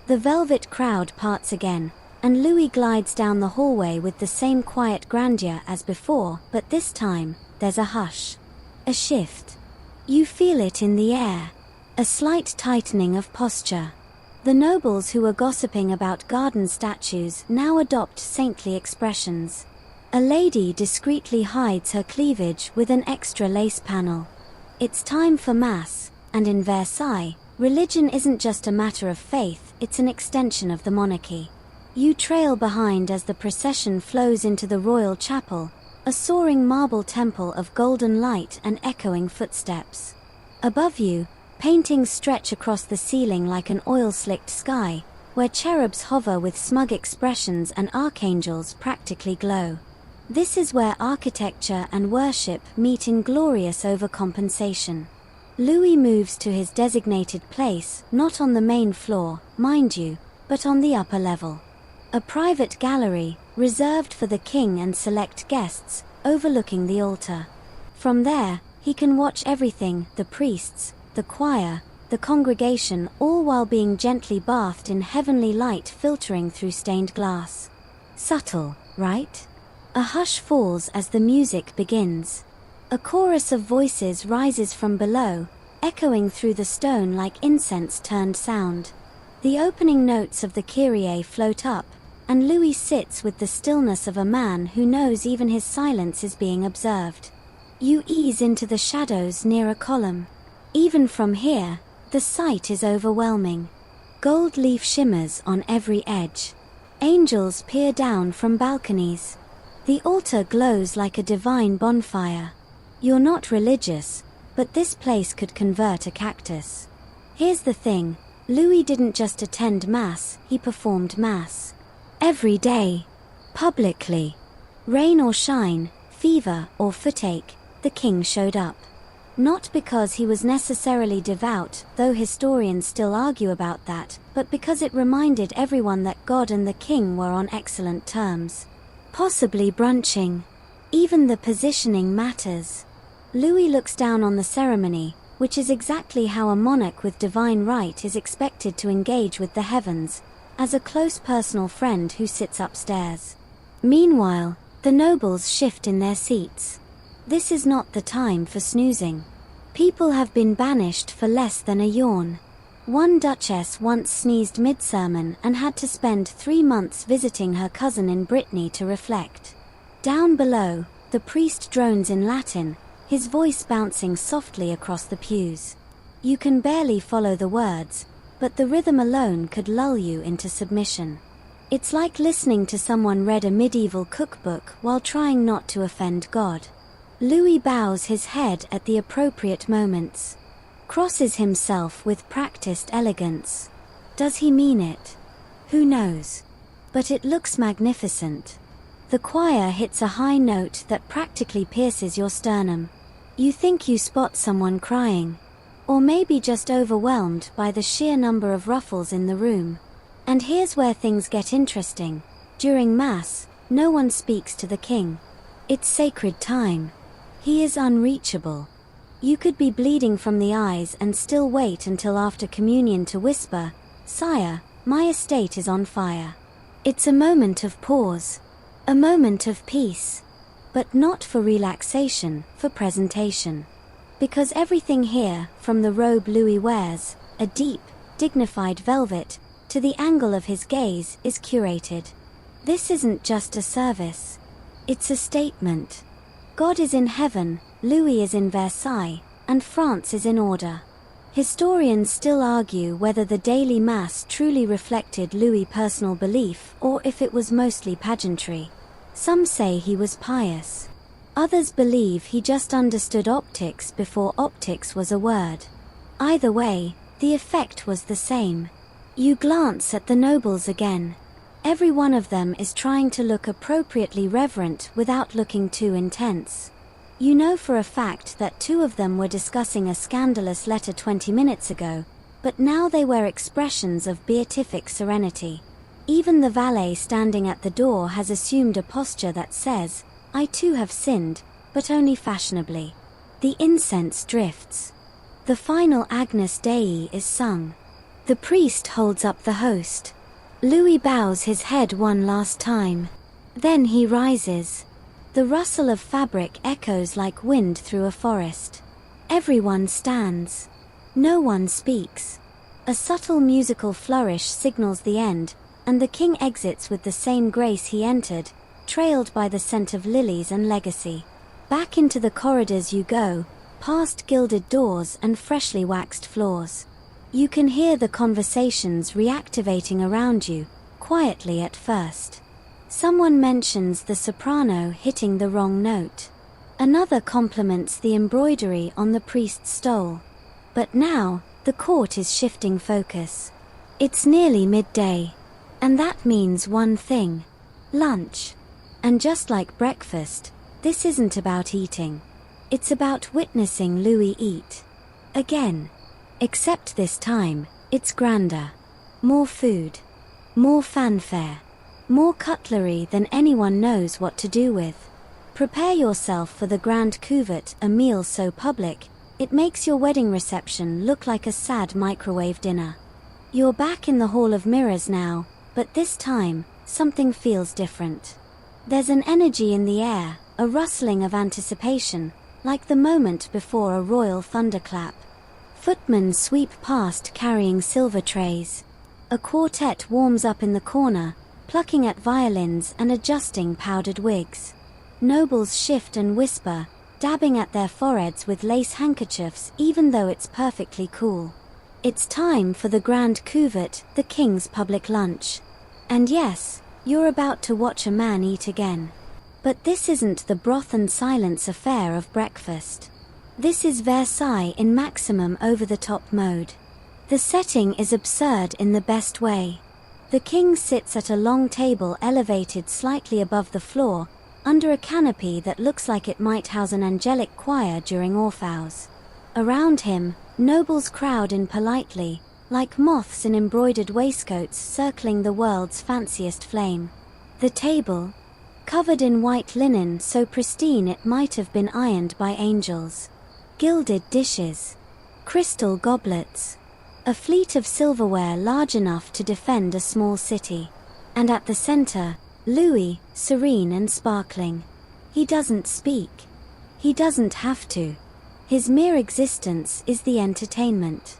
[SPEAKER 1] The velvet crowd parts again, and Louis glides down the hallway with the same quiet grandeur as before, but this time, there's a hush. A shift. You feel it in the air. A slight tightening of posture. The nobles who were gossiping about garden statues now adopt saintly expressions. A lady discreetly hides her cleavage with an extra lace panel. It's time for Mass, and in Versailles, religion isn't just a matter of faith, it's an extension of the monarchy. You trail behind as the procession flows into the royal chapel, a soaring marble temple of golden light and echoing footsteps. Above you, paintings stretch across the ceiling like an oil-slicked sky, where cherubs hover with smug expressions and archangels practically glow. This is where architecture and worship meet in glorious overcompensation. Louis moves to his designated place, not on the main floor, mind you, but on the upper level. A private gallery, reserved for the king and select guests, overlooking the altar. From there, he can watch everything, the priests, the choir, the congregation, all while being gently bathed in heavenly light filtering through stained glass. Subtle, right? A hush falls as the music begins. A chorus of voices rises from below, echoing through the stone like incense-turned sound. The opening notes of the Kyrie float up, and Louis sits with the stillness of a man who knows even his silence is being observed. You ease into the shadows near a column. Even from here, the sight is overwhelming. Gold leaf shimmers on every edge. Angels peer down from balconies. The altar glows like a divine bonfire. You're not religious, but this place could convert a cactus. Here's the thing, Louis didn't just attend Mass, he performed Mass. Every day. Publicly. Rain or shine, fever or footache, the king showed up. Not because he was necessarily devout, though historians still argue about that, but because it reminded everyone that God and the king were on excellent terms. Possibly brunching. Even the positioning matters. Louis looks down on the ceremony, which is exactly how a monarch with divine right is expected to engage with the heavens, as a close personal friend who sits upstairs. Meanwhile, the nobles shift in their seats. This is not the time for snoozing. People have been banished for less than a yawn. One duchess once sneezed mid-sermon and had to spend 3 months visiting her cousin in Brittany to reflect. Down below, the priest drones in Latin, his voice bouncing softly across the pews. You can barely follow the words, but the rhythm alone could lull you into submission. It's like listening to someone read a medieval cookbook while trying not to offend God. Louis bows his head at the appropriate moments. crosses himself with practiced elegance. Does he mean it? Who knows? But it looks magnificent. The choir hits a high note that practically pierces your sternum. You think you spot someone crying. Or maybe just overwhelmed by the sheer number of ruffles in the room. And here's where things get interesting. During Mass, no one speaks to the king. It's sacred time. He is unreachable. You could be bleeding from the eyes and still wait until after communion to whisper, "Sire, my estate is on fire." It's a moment of pause. A moment of peace. But not for relaxation, for presentation. Because everything here, from the robe Louis wears, a deep, dignified velvet, to the angle of his gaze, is curated. This isn't just a service. It's a statement. God is in heaven, Louis is in Versailles, and France is in order. Historians still argue whether the daily Mass truly reflected Louis' personal belief or if it was mostly pageantry. Some say he was pious. Others believe he just understood optics before optics was a word. Either way, the effect was the same. You glance at the nobles again. Every one of them is trying to look appropriately reverent without looking too intense. You know for a fact that two of them were discussing a scandalous letter 20 minutes ago, but now they wear expressions of beatific serenity. Even the valet standing at the door has assumed a posture that says, "I too have sinned, but only fashionably." The incense drifts. The final Agnus Dei is sung. The priest holds up the host. Louis bows his head one last time. Then he rises. The rustle of fabric echoes like wind through a forest. Everyone stands. No one speaks. A subtle musical flourish signals the end, and the king exits with the same grace he entered, trailed by the scent of lilies and legacy. Back into the corridors you go, past gilded doors and freshly waxed floors. You can hear the conversations reactivating around you, quietly at first. Someone mentions the soprano hitting the wrong note. Another compliments the embroidery on the priest's stole. But now, the court is shifting focus. It's nearly midday. And that means one thing. Lunch. And just like breakfast, this isn't about eating. It's about witnessing Louis eat. Again. Except this time, it's grander. More food. More fanfare. More cutlery than anyone knows what to do with. Prepare yourself for the grand cuvette, a meal so public, it makes your wedding reception look like a sad microwave dinner. You're back in the Hall of Mirrors now, but this time, something feels different. There's an energy in the air, a rustling of anticipation, like the moment before a royal thunderclap. Footmen sweep past carrying silver trays. A quartet warms up in the corner, plucking at violins and adjusting powdered wigs. Nobles shift and whisper, dabbing at their foreheads with lace handkerchiefs even though it's perfectly cool. It's time for the grand cuvette, the king's public lunch. And yes, you're about to watch a man eat again. But this isn't the broth and silence affair of breakfast. This is Versailles in maximum over-the-top mode. The setting is absurd in the best way. The king sits at a long table elevated slightly above the floor, under a canopy that looks like it might house an angelic choir during Orpheus. Around him, nobles crowd in politely, like moths in embroidered waistcoats circling the world's fanciest flame. The table, covered in white linen so pristine it might have been ironed by angels. Gilded dishes. Crystal goblets. A fleet of silverware large enough to defend a small city. And at the center, Louis, serene and sparkling. He doesn't speak. He doesn't have to. His mere existence is the entertainment.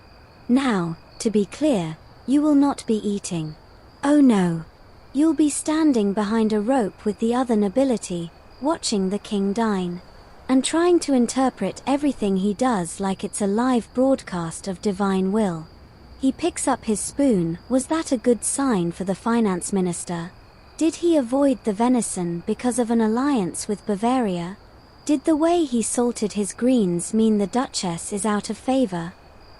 [SPEAKER 1] Now, to be clear, you will not be eating. Oh no. You'll be standing behind a rope with the other nobility, watching the king dine. And trying to interpret everything he does like it's a live broadcast of divine will. He picks up his spoon. Was that a good sign for the finance minister? Did he avoid the venison because of an alliance with Bavaria? Did the way he salted his greens mean the Duchess is out of favor?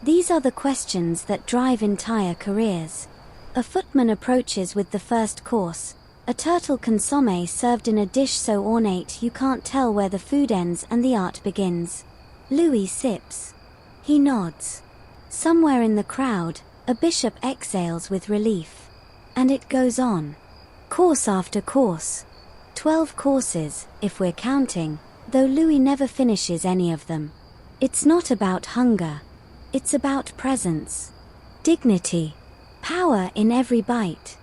[SPEAKER 1] These are the questions that drive entire careers. A footman approaches with the first course, a turtle consommé served in a dish so ornate you can't tell where the food ends and the art begins. Louis sips. He nods. Somewhere in the crowd, a bishop exhales with relief. And it goes on. Course after course. 12 courses, if we're counting, though Louis never finishes any of them. It's not about hunger. It's about presence. Dignity. Power in every bite.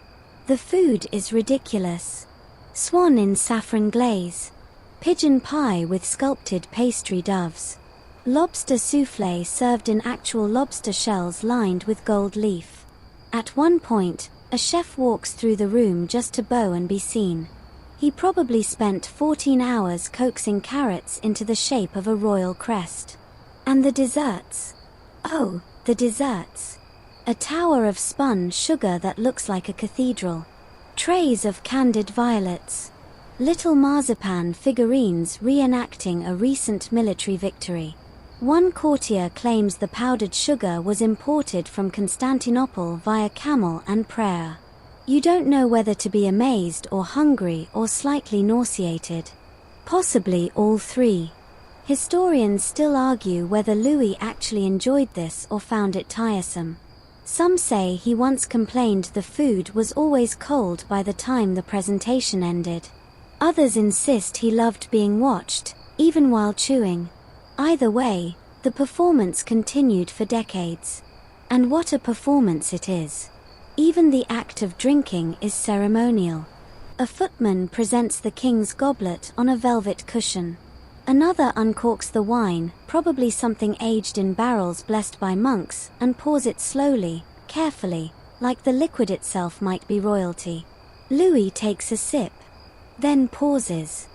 [SPEAKER 1] The food is ridiculous. Swan in saffron glaze. Pigeon pie with sculpted pastry doves. Lobster soufflé served in actual lobster shells lined with gold leaf. At one point, a chef walks through the room just to bow and be seen. He probably spent 14 hours coaxing carrots into the shape of a royal crest. And the desserts. Oh, the desserts. A tower of spun sugar that looks like a cathedral. Trays of candied violets. Little marzipan figurines reenacting a recent military victory. One courtier claims the powdered sugar was imported from Constantinople via camel and prayer. You don't know whether to be amazed or hungry or slightly nauseated. Possibly all three. Historians still argue whether Louis actually enjoyed this or found it tiresome. Some say he once complained the food was always cold by the time the presentation ended. Others insist he loved being watched, even while chewing. Either way, the performance continued for decades. And what a performance it is. Even the act of drinking is ceremonial. A footman presents the king's goblet on a velvet cushion. Another uncorks the wine, probably something aged in barrels blessed by monks, and pours it slowly, carefully, like the liquid itself might be royalty. Louis takes a sip. Then pauses.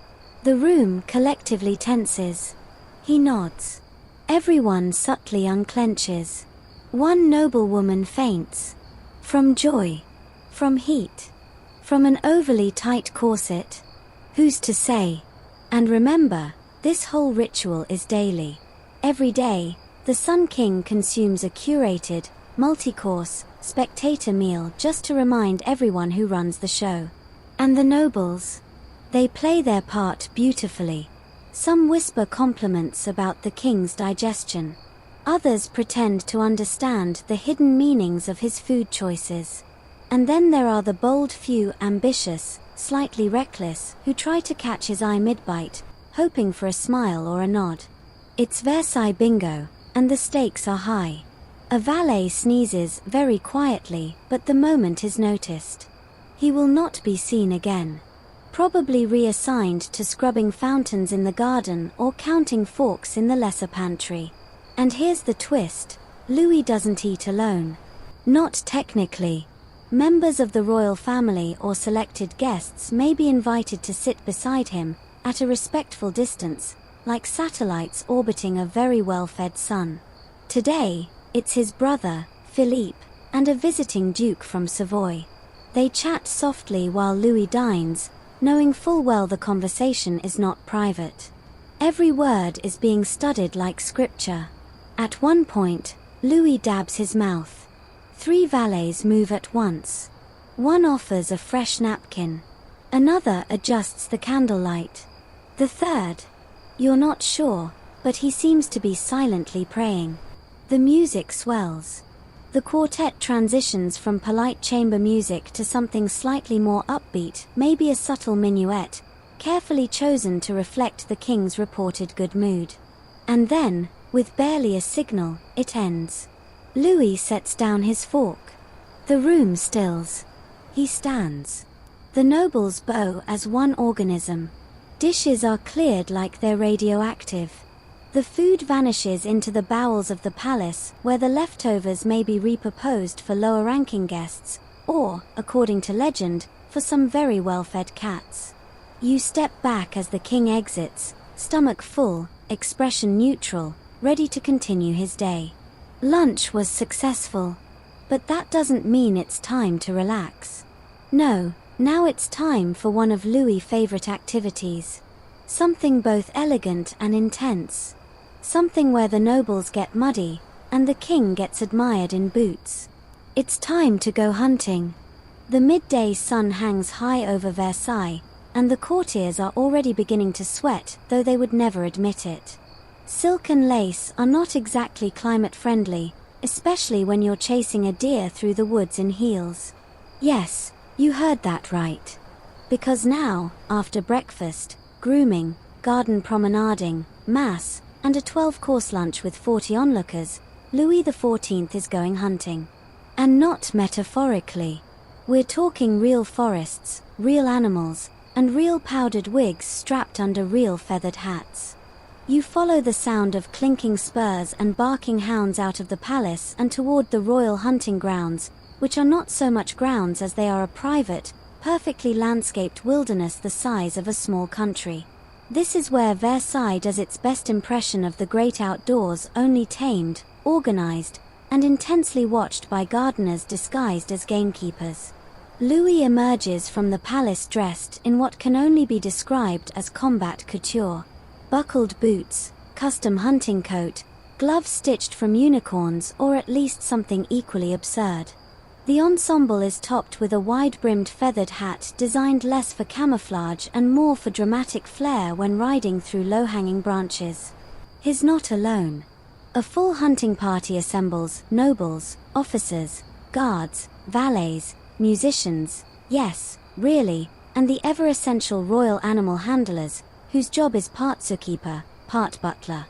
[SPEAKER 1] The room collectively tenses. He nods. Everyone subtly unclenches. One noblewoman faints. From joy. From heat. From an overly tight corset. Who's to say? And remember, this whole ritual is daily. Every day, the Sun King consumes a curated, multi-course, spectator meal just to remind everyone who runs the show. And the nobles? They play their part beautifully. Some whisper compliments about the king's digestion. Others pretend to understand the hidden meanings of his food choices. And then there are the bold few, ambitious, slightly reckless, who try to catch his eye mid-bite, hoping for a smile or a nod. It's Versailles bingo, and the stakes are high. A valet sneezes very quietly, but the moment is noticed. He will not be seen again. Probably reassigned to scrubbing fountains in the garden or counting forks in the lesser pantry. And here's the twist, Louis doesn't eat alone. Not technically. Members of the royal family or selected guests may be invited to sit beside him, at a respectful distance, like satellites orbiting a very well-fed sun. Today, it's his brother, Philippe, and a visiting duke from Savoy. They chat softly while Louis dines, knowing full well the conversation is not private. Every word is being studied like scripture. At one point, Louis dabs his mouth. 3 valets move at once. One offers a fresh napkin. Another adjusts the candlelight. The third, you're not sure, but he seems to be silently praying. The music swells. The quartet transitions from polite chamber music to something slightly more upbeat, maybe a subtle minuet, carefully chosen to reflect the king's reported good mood. And then, with barely a signal, it ends. Louis sets down his fork. The room stills. He stands. The nobles bow as one organism. Dishes are cleared like they're radioactive. The food vanishes into the bowels of the palace, where the leftovers may be repurposed for lower-ranking guests, or, according to legend, for some very well-fed cats. You step back as the king exits, stomach full, expression neutral, ready to continue his day. Lunch was successful. But that doesn't mean it's time to relax. No, now it's time for one of Louis' favorite activities. Something both elegant and intense. Something where the nobles get muddy, and and the king gets admired in boots. It's time to go hunting. The midday sun hangs high over Versailles, and the courtiers are already beginning to sweat, though they would never admit it. Silk and lace are not exactly climate-friendly, especially when you're chasing a deer through the woods in heels. Yes, you heard that right. Because now, after breakfast, grooming, garden promenading, mass, and a 12-course lunch with 40 onlookers, Louis XIV is going hunting. And not metaphorically. We're talking real forests, real animals, and real powdered wigs strapped under real feathered hats. You follow the sound of clinking spurs and barking hounds out of the palace and toward the royal hunting grounds, which are not so much grounds as they are a private, perfectly landscaped wilderness the size of a small country. This is where Versailles does its best impression of the great outdoors, only tamed, organized, and intensely watched by gardeners disguised as gamekeepers. Louis emerges from the palace dressed in what can only be described as combat couture. Buckled boots, custom hunting coat, gloves stitched from unicorns or at least something equally absurd. The ensemble is topped with a wide-brimmed feathered hat designed less for camouflage and more for dramatic flair when riding through low-hanging branches. He's not alone. A full hunting party assembles: nobles, officers, guards, valets, musicians, yes, really, and the ever-essential royal animal handlers, whose job is part zookeeper, part butler.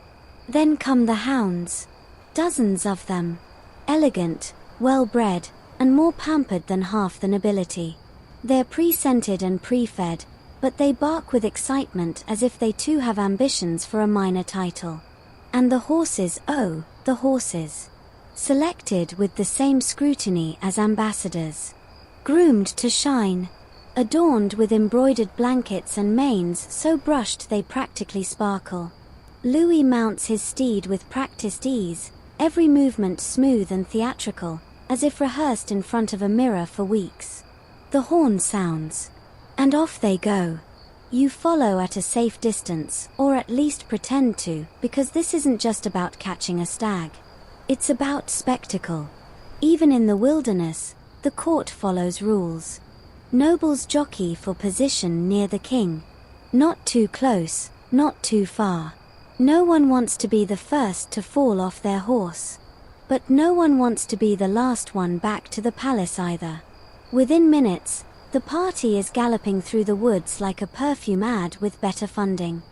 [SPEAKER 1] Then come the hounds. Dozens of them. Elegant, well-bred, and more pampered than half the nobility. They're pre-scented and pre-fed, but they bark with excitement as if they too have ambitions for a minor title. And the horses, oh, the horses. Selected with the same scrutiny as ambassadors. Groomed to shine. Adorned with embroidered blankets and manes so brushed they practically sparkle. Louis mounts his steed with practiced ease, every movement smooth and theatrical, as if rehearsed in front of a mirror for weeks. The horn sounds. And off they go. You follow at a safe distance, or at least pretend to, because this isn't just about catching a stag. It's about spectacle. Even in the wilderness, the court follows rules. Nobles jockey for position near the king. Not too close, not too far. No one wants to be the first to fall off their horse. But no one wants to be the last one back to the palace either. Within minutes, the party is galloping through the woods like a perfume ad with better funding.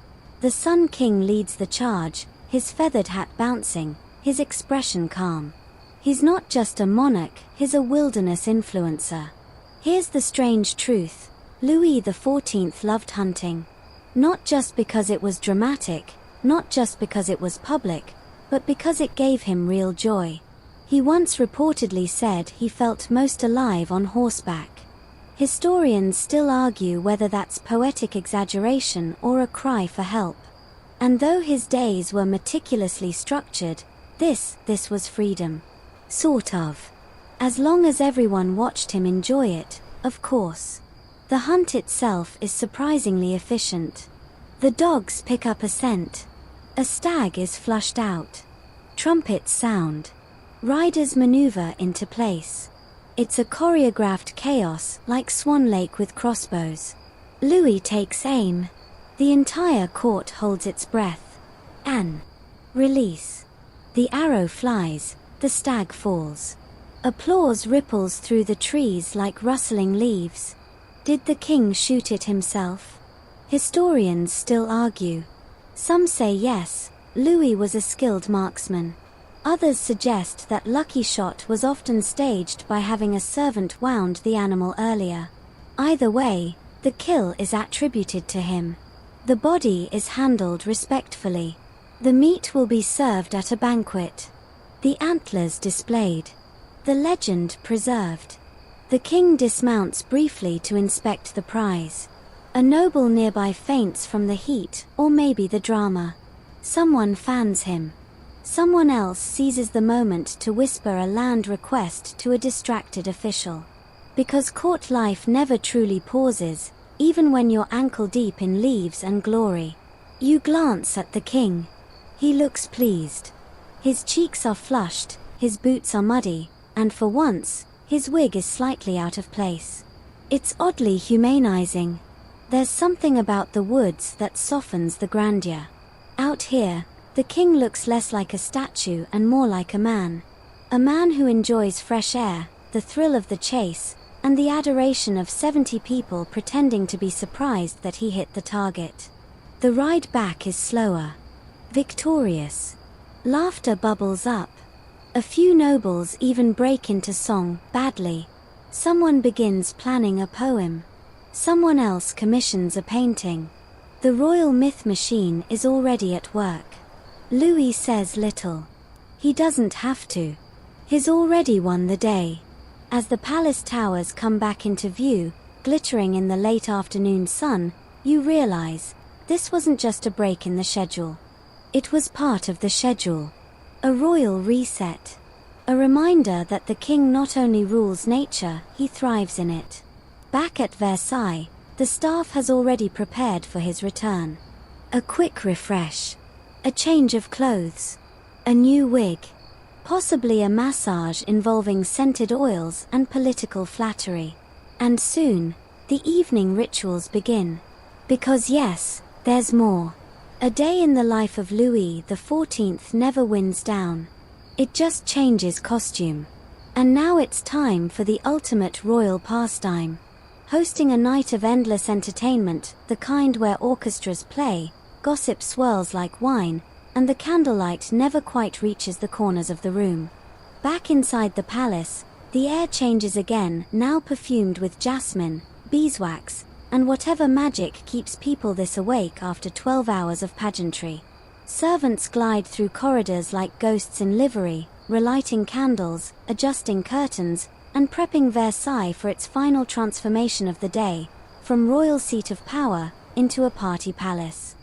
[SPEAKER 1] The Sun King leads the charge, his feathered hat bouncing, his expression calm. He's not just a monarch, he's a wilderness influencer. Here's the strange truth: Louis XIV loved hunting. Not just because it was dramatic, not just because it was public, but because it gave him real joy. He once reportedly said he felt most alive on horseback. Historians still argue whether that's poetic exaggeration or a cry for help. And though his days were meticulously structured, this was freedom. Sort of. As long as everyone watched him enjoy it, of course. The hunt itself is surprisingly efficient. The dogs pick up a scent. A stag is flushed out. Trumpets sound. Riders maneuver into place. It's a choreographed chaos like Swan Lake with crossbows. Louis takes aim. The entire court holds its breath. And release. The arrow flies, the stag falls. Applause ripples through the trees like rustling leaves. Did the king shoot it himself? Historians still argue. Some say yes, Louis was a skilled marksman. Others suggest that lucky shot was often staged by having a servant wound the animal earlier. Either way, the kill is attributed to him. The body is handled respectfully. The meat will be served at a banquet. The antlers displayed. The legend preserved. The king dismounts briefly to inspect the prize. A noble nearby faints from the heat, or maybe the drama. Someone fans him. Someone else seizes the moment to whisper a land request to a distracted official. Because court life never truly pauses, even when you're ankle-deep in leaves and glory. You glance at the king. He looks pleased. His cheeks are flushed, his boots are muddy, and for once, his wig is slightly out of place. It's oddly humanizing. There's something about the woods that softens the grandeur. Out here, the king looks less like a statue and more like a man. A man who enjoys fresh air, the thrill of the chase, and the adoration of 70 people pretending to be surprised that he hit the target. The ride back is slower. Victorious. Laughter bubbles up. A few nobles even break into song, badly. Someone begins planning a poem. Someone else commissions a painting. The royal myth machine is already at work. Louis says little. He doesn't have to. He's already won the day. As the palace towers come back into view, glittering in the late afternoon sun, you realize, this wasn't just a break in the schedule. It was part of the schedule. A royal reset. A reminder that the king not only rules nature, he thrives in it. Back at Versailles, the staff has already prepared for his return. A quick refresh. A change of clothes. A new wig. Possibly a massage involving scented oils and political flattery. And soon, the evening rituals begin. Because yes, there's more. A day in the life of Louis XIV never winds down. It just changes costume. And now it's time for the ultimate royal pastime. Hosting a night of endless entertainment, the kind where orchestras play, gossip swirls like wine, and the candlelight never quite reaches the corners of the room. Back inside the palace, the air changes again, now perfumed with jasmine, beeswax, and whatever magic keeps people this awake after 12 hours of pageantry. Servants glide through corridors like ghosts in livery, relighting candles, adjusting curtains, and prepping Versailles for its final transformation of the day, from royal seat of power into a party palace.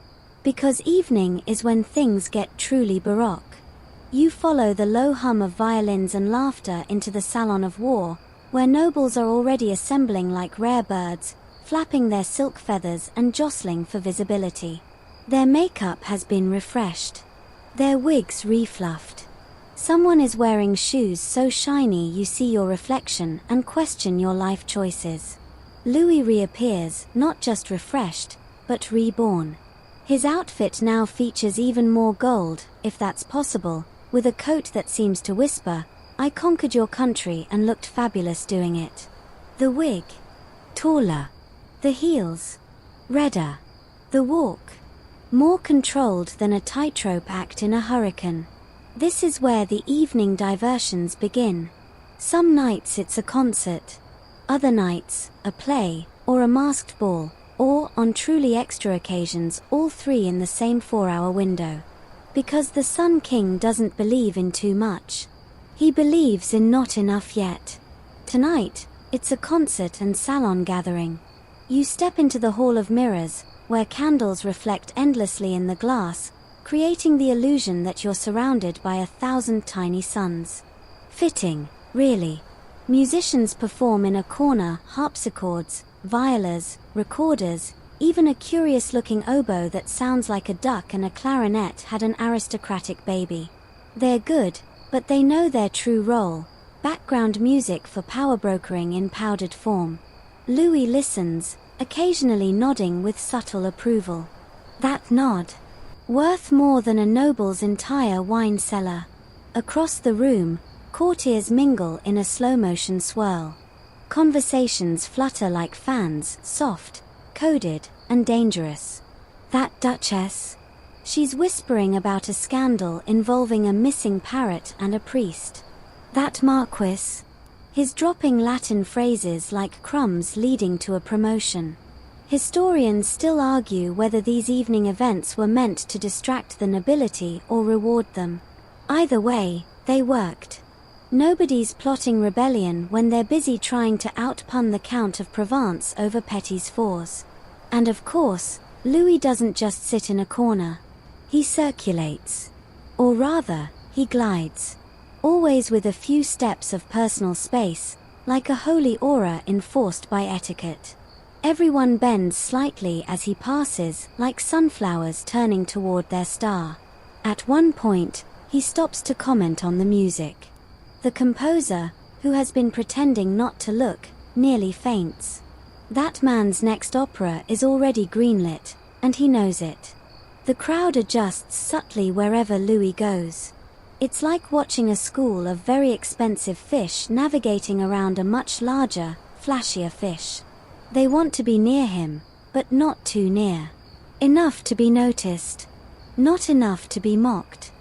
[SPEAKER 1] Because evening is when things get truly baroque. You follow the low hum of violins and laughter into the salon of war, where nobles are already assembling like rare birds, flapping their silk feathers and jostling for visibility. Their makeup has been refreshed. Their wigs refluffed. Someone is wearing shoes so shiny you see your reflection and question your life choices. Louis reappears, not just refreshed, but reborn. His outfit now features even more gold, if that's possible, with a coat that seems to whisper, "I conquered your country and looked fabulous doing it." The wig. Taller. The heels. Redder. The walk. More controlled than a tightrope act in a hurricane. This is where the evening diversions begin. Some nights it's a concert. Other nights, a play, or a masked ball. Or, on truly extra occasions, all three in the same 4-hour window. Because the Sun King doesn't believe in too much. He believes in not enough yet. Tonight, it's a concert and salon gathering. You step into the Hall of Mirrors, where candles reflect endlessly in the glass, creating the illusion that you're surrounded by 1,000 tiny suns. Fitting, really. Musicians perform in a corner, harpsichords, violas, recorders, even a curious-looking oboe that sounds like a duck, and a clarinet had an aristocratic baby. They're good, but they know their true role, background music for power brokering in powdered form. Louis listens, occasionally nodding with subtle approval. That nod. Worth more than a noble's entire wine cellar. Across the room, courtiers mingle in a slow-motion swirl. Conversations flutter like fans, soft, coded, and dangerous. That duchess? She's whispering about a scandal involving a missing parrot and a priest. That marquis? He's dropping Latin phrases like crumbs leading to a promotion. Historians still argue whether these evening events were meant to distract the nobility or reward them. Either way, they worked. Nobody's plotting rebellion when they're busy trying to outpun the Count of Provence over Petit's fours. And of course, Louis doesn't just sit in a corner. He circulates. Or rather, he glides. Always with a few steps of personal space, like a holy aura enforced by etiquette. Everyone bends slightly as he passes, like sunflowers turning toward their star. At one point, He stops to comment on the music. The composer, who has been pretending not to look, nearly faints. That man's next opera is already greenlit, and he knows it. The crowd adjusts subtly wherever Louis goes. It's like watching a school of very expensive fish navigating around a much larger, flashier fish. They want to be near him, but not too near. Enough to be noticed, not enough to be mocked.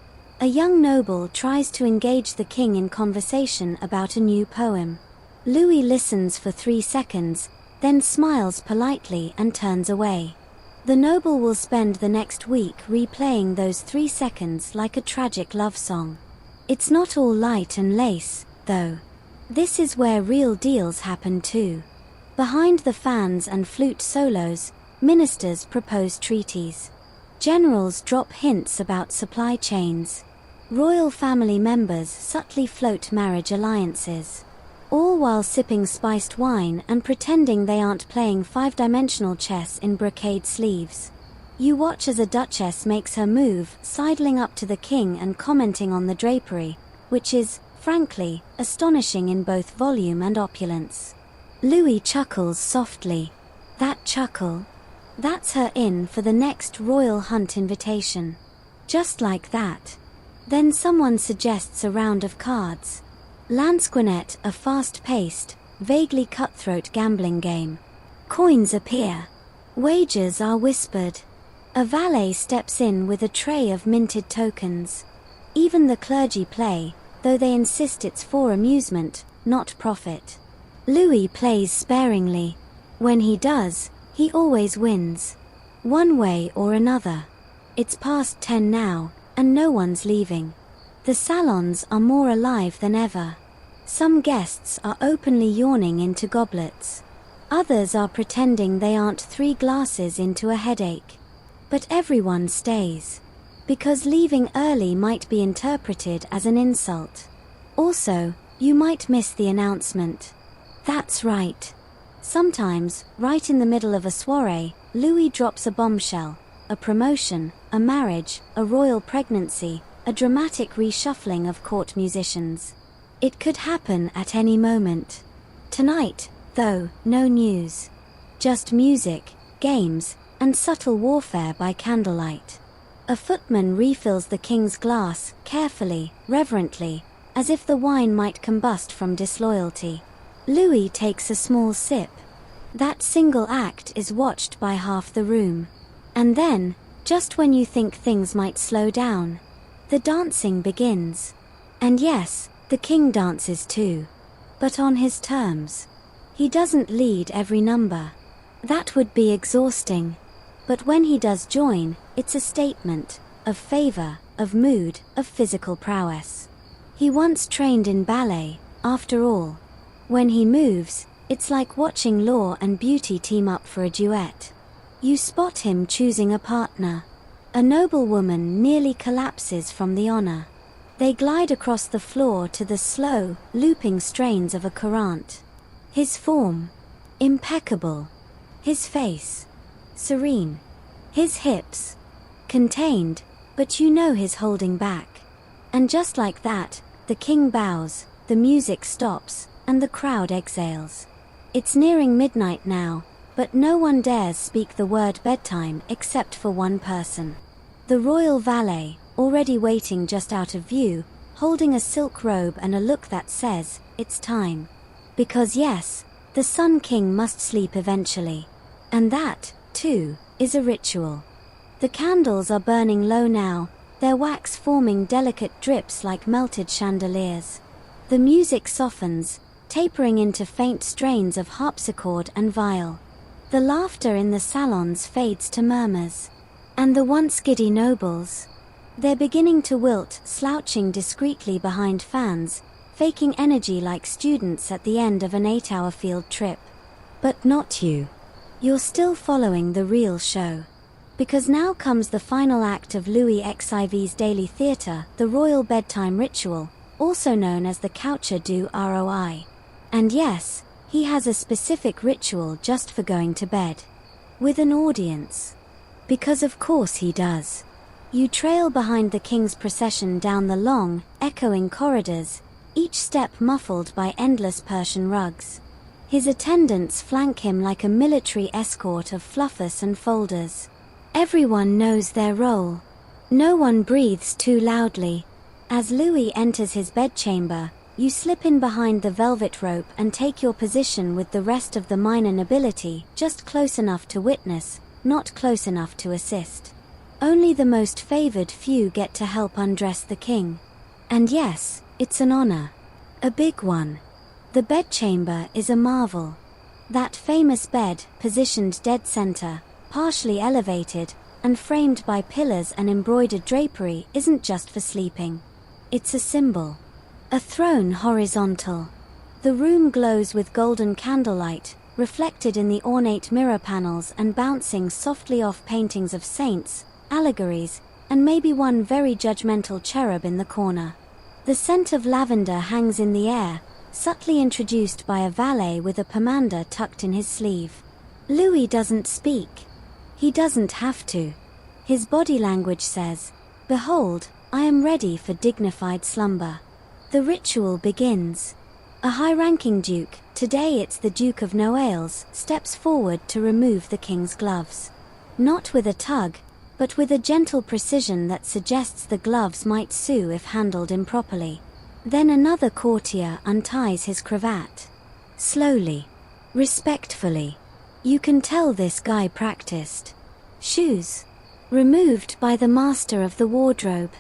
[SPEAKER 1] A young noble tries to engage the king in conversation about a new poem. Louis listens for 3 seconds, then smiles politely and turns away. The noble will spend the next week replaying those 3 seconds like a tragic love song. It's not all light and lace, though. This is where real deals happen too. Behind the fans and flute solos, ministers propose treaties. Generals drop hints about supply chains. Royal family members subtly float marriage alliances. All while sipping spiced wine and pretending they aren't playing 5-dimensional chess in brocade sleeves. You watch as a duchess makes her move, sidling up to the king and commenting on the drapery, which is, frankly, astonishing in both volume and opulence. Louis chuckles softly. That chuckle? That's her in for the next royal hunt invitation. Just like that. Then someone suggests a round of cards. Lansquenet, a fast-paced, vaguely cutthroat gambling game. Coins appear. Wagers are whispered. A valet steps in with a tray of minted tokens. Even the clergy play, though they insist it's for amusement, not profit. Louis plays sparingly. When he does, he always wins. One way or another. It's past 10 now, and no one's leaving. The salons are more alive than ever. Some guests are openly yawning into goblets. Others are pretending they aren't 3 glasses into a headache. But everyone stays. Because leaving early might be interpreted as an insult. Also, you might miss the announcement. That's right. Sometimes, right in the middle of a soirée, Louis drops a bombshell. A promotion, a marriage, a royal pregnancy, a dramatic reshuffling of court musicians. It could happen at any moment. Tonight, though, no news. Just music, games, and subtle warfare by candlelight. A footman refills the king's glass, carefully, reverently, as if the wine might combust from disloyalty. Louis takes a small sip. That single act is watched by half the room. And then, just when you think things might slow down, the dancing begins. And yes, the king dances too. But on his terms. He doesn't lead every number. That would be exhausting. But when he does join, it's a statement of favor, of mood, of physical prowess. He once trained in ballet, after all. When he moves, it's like watching Law and Beauty team up for a duet. You spot him choosing a partner. A noblewoman nearly collapses from the honor. They glide across the floor to the slow, looping strains of a courant. His form, impeccable. His face, serene. His hips, contained, but you know he's holding back. And just like that, the king bows, the music stops, and the crowd exhales. It's nearing midnight now, but no one dares speak the word bedtime except for one person. The royal valet, already waiting just out of view, holding a silk robe and a look that says, it's time. Because yes, the Sun King must sleep eventually. And that, too, is a ritual. The candles are burning low now, their wax forming delicate drips like melted chandeliers. The music softens, tapering into faint strains of harpsichord and viol. The laughter in the salons fades to murmurs. And the once giddy nobles? They're beginning to wilt, slouching discreetly behind fans, faking energy like students at the end of an 8-hour field trip. But not you. You're still following the real show. Because now comes the final act of Louis XIV's daily theatre, the royal bedtime ritual, also known as the coucher du roi. And yes, he has a specific ritual just for going to bed. With an audience. Because of course he does. You trail behind the king's procession down the long, echoing corridors, each step muffled by endless Persian rugs. His attendants flank him like a military escort of fluffers and folders. Everyone knows their role. No one breathes too loudly. As Louis enters his bedchamber, you slip in behind the velvet rope and take your position with the rest of the minor nobility, just close enough to witness, not close enough to assist. Only the most favored few get to help undress the king. And yes, it's an honor. A big one. The bedchamber is a marvel. That famous bed, positioned dead center, partially elevated, and framed by pillars and embroidered drapery, isn't just for sleeping. It's a symbol. A throne horizontal. The room glows with golden candlelight, reflected in the ornate mirror panels and bouncing softly off paintings of saints, allegories, and maybe one very judgmental cherub in the corner. The scent of lavender hangs in the air, subtly introduced by a valet with a pomander tucked in his sleeve. Louis doesn't speak. He doesn't have to. His body language says, "Behold, I am ready for dignified slumber." The ritual begins. A high-ranking duke, today it's the Duke of Noailles, steps forward to remove the king's gloves. Not with a tug, but with a gentle precision that suggests the gloves might sue if handled improperly. Then another courtier unties his cravat. Slowly. Respectfully. You can tell this guy practiced. Shoes. Removed by the master of the wardrobe,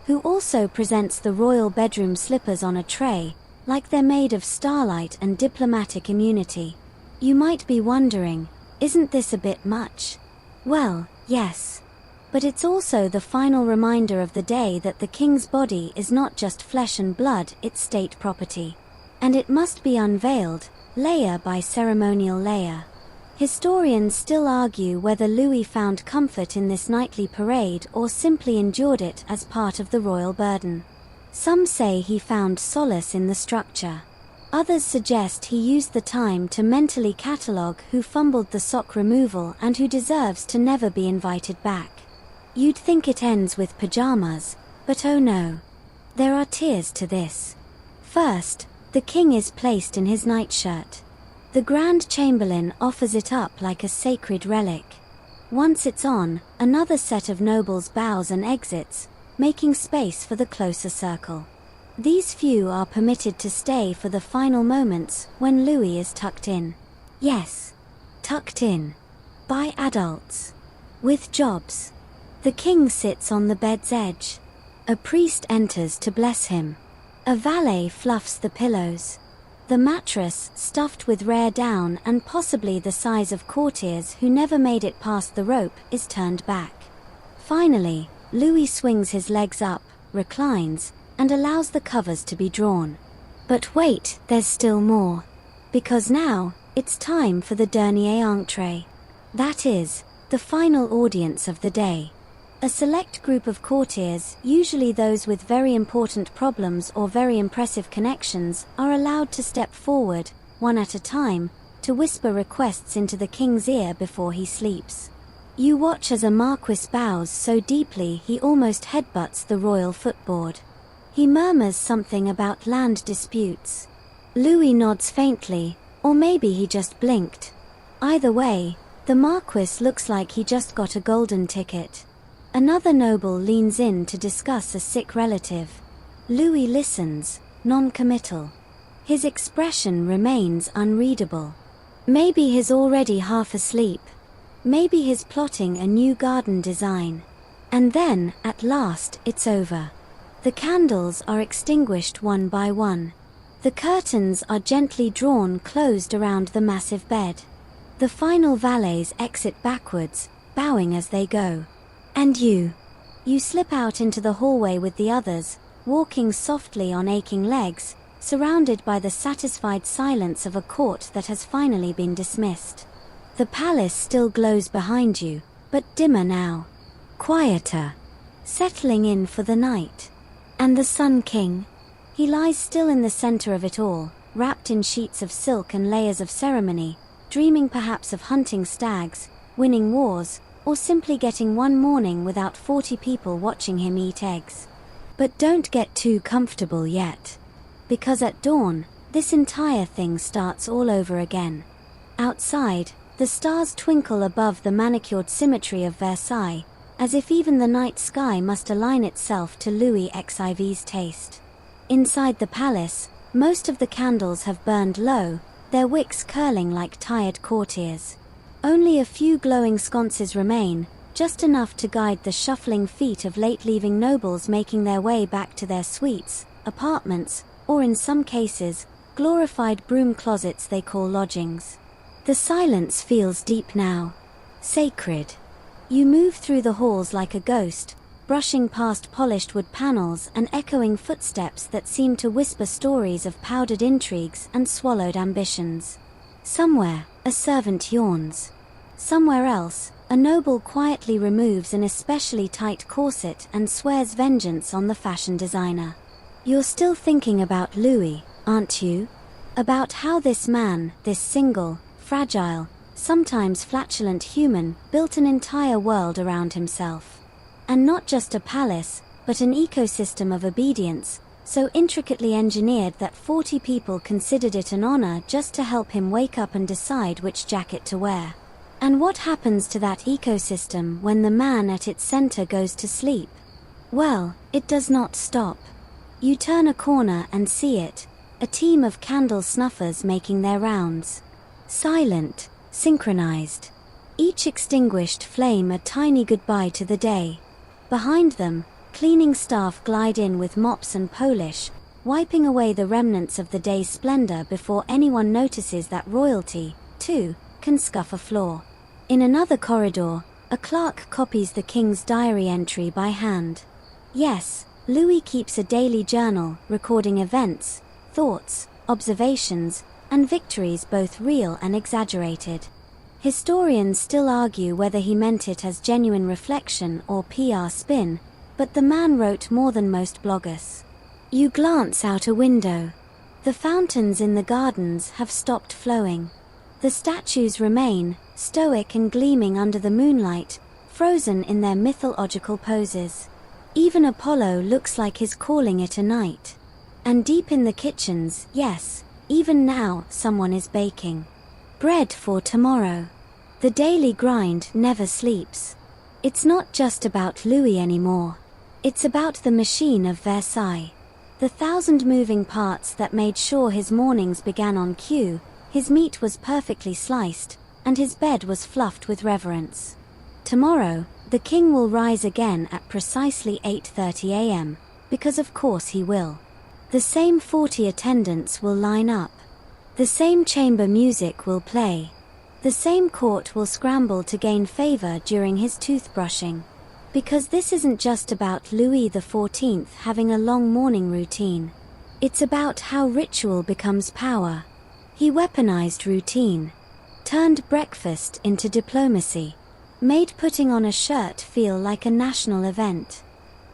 [SPEAKER 1] who also presents the royal bedroom slippers on a tray, like they're made of starlight and diplomatic immunity. You might be wondering, isn't this a bit much? Well, yes. But it's also the final reminder of the day that the king's body is not just flesh and blood, it's state property. And it must be unveiled, layer by ceremonial layer. Historians still argue whether Louis found comfort in this nightly parade or simply endured it as part of the royal burden. Some say he found solace in the structure. Others suggest he used the time to mentally catalogue who fumbled the sock removal and who deserves to never be invited back. You'd think it ends with pajamas, but oh no. There are tiers to this. First, the king is placed in his nightshirt. The Grand Chamberlain offers it up like a sacred relic. Once it's on, another set of nobles bows and exits, making space for the closer circle. These few are permitted to stay for the final moments when Louis is tucked in. Yes, tucked in. By adults. With jobs. The king sits on the bed's edge. A priest enters to bless him. A valet fluffs the pillows. The mattress, stuffed with rare down and possibly the size of courtiers who never made it past the rope, is turned back. Finally, Louis swings his legs up, reclines, and allows the covers to be drawn. But wait, there's still more. Because now, it's time for the dernier entrée. That is, the final audience of the day. A select group of courtiers, usually those with very important problems or very impressive connections, are allowed to step forward, one at a time, to whisper requests into the king's ear before he sleeps. You watch as a marquis bows so deeply he almost headbutts the royal footboard. He murmurs something about land disputes. Louis nods faintly, or maybe he just blinked. Either way, the marquis looks like he just got a golden ticket. Another noble leans in to discuss a sick relative. Louis listens, non-committal. His expression remains unreadable. Maybe he's already half asleep. Maybe he's plotting a new garden design. And then, at last, it's over. The candles are extinguished one by one. The curtains are gently drawn closed around the massive bed. The final valets exit backwards, bowing as they go. And you slip out into the hallway with the others, walking softly on aching legs, surrounded by the satisfied silence of a court that has finally been dismissed. The palace still glows behind you, but dimmer now. Quieter. Settling in for the night. And the Sun King? He lies still in the center of it all, wrapped in sheets of silk and layers of ceremony, dreaming perhaps of hunting stags, winning wars, or simply getting one morning without 40 people watching him eat eggs. But don't get too comfortable yet. Because at dawn, this entire thing starts all over again. Outside, the stars twinkle above the manicured symmetry of Versailles, as if even the night sky must align itself to Louis XIV's taste. Inside the palace, most of the candles have burned low, their wicks curling like tired courtiers. Only a few glowing sconces remain, just enough to guide the shuffling feet of late-leaving nobles making their way back to their suites, apartments, or in some cases, glorified broom closets they call lodgings. The silence feels deep now. Sacred. You move through the halls like a ghost, brushing past polished wood panels and echoing footsteps that seem to whisper stories of powdered intrigues and swallowed ambitions. Somewhere, a servant yawns. Somewhere else, a noble quietly removes an especially tight corset and swears vengeance on the fashion designer. You're still thinking about Louis, aren't you? About how this man, this single, fragile, sometimes flatulent human, built an entire world around himself. And not just a palace, but an ecosystem of obedience, so intricately engineered that 40 people considered it an honor just to help him wake up and decide which jacket to wear. And what happens to that ecosystem when the man at its center goes to sleep? Well, it does not stop. You turn a corner and see it, a team of candle snuffers making their rounds. Silent, synchronized. Each extinguished flame a tiny goodbye to the day. Behind them, cleaning staff glide in with mops and polish, wiping away the remnants of the day's splendor before anyone notices that royalty, too, can scuff a floor. In another corridor, a clerk copies the king's diary entry by hand. Yes, Louis keeps a daily journal, recording events, thoughts, observations, and victories both real and exaggerated. Historians still argue whether he meant it as genuine reflection or PR spin, but the man wrote more than most bloggers. You glance out a window. The fountains in the gardens have stopped flowing. The statues remain, stoic and gleaming under the moonlight, frozen in their mythological poses. Even Apollo looks like he's calling it a night. And deep in the kitchens, yes, even now, someone is baking. Bread for tomorrow. The daily grind never sleeps. It's not just about Louis anymore. It's about the machine of Versailles. The 1,000 moving parts that made sure his mornings began on cue, his meat was perfectly sliced, and his bed was fluffed with reverence. Tomorrow, the king will rise again at precisely 8:30 a.m., because of course he will. The same 40 attendants will line up. The same chamber music will play. The same court will scramble to gain favor during his toothbrushing. Because this isn't just about Louis XIV having a long morning routine. It's about how ritual becomes power. He weaponized routine. Turned breakfast into diplomacy. Made putting on a shirt feel like a national event.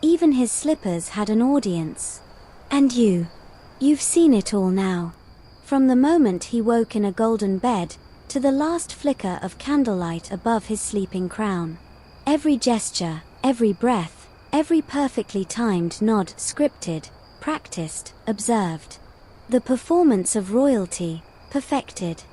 [SPEAKER 1] Even his slippers had an audience. And you've seen it all now. From the moment he woke in a golden bed, to the last flicker of candlelight above his sleeping crown. Every gesture, every breath, every perfectly timed nod scripted, practiced, observed. The performance of royalty, perfected.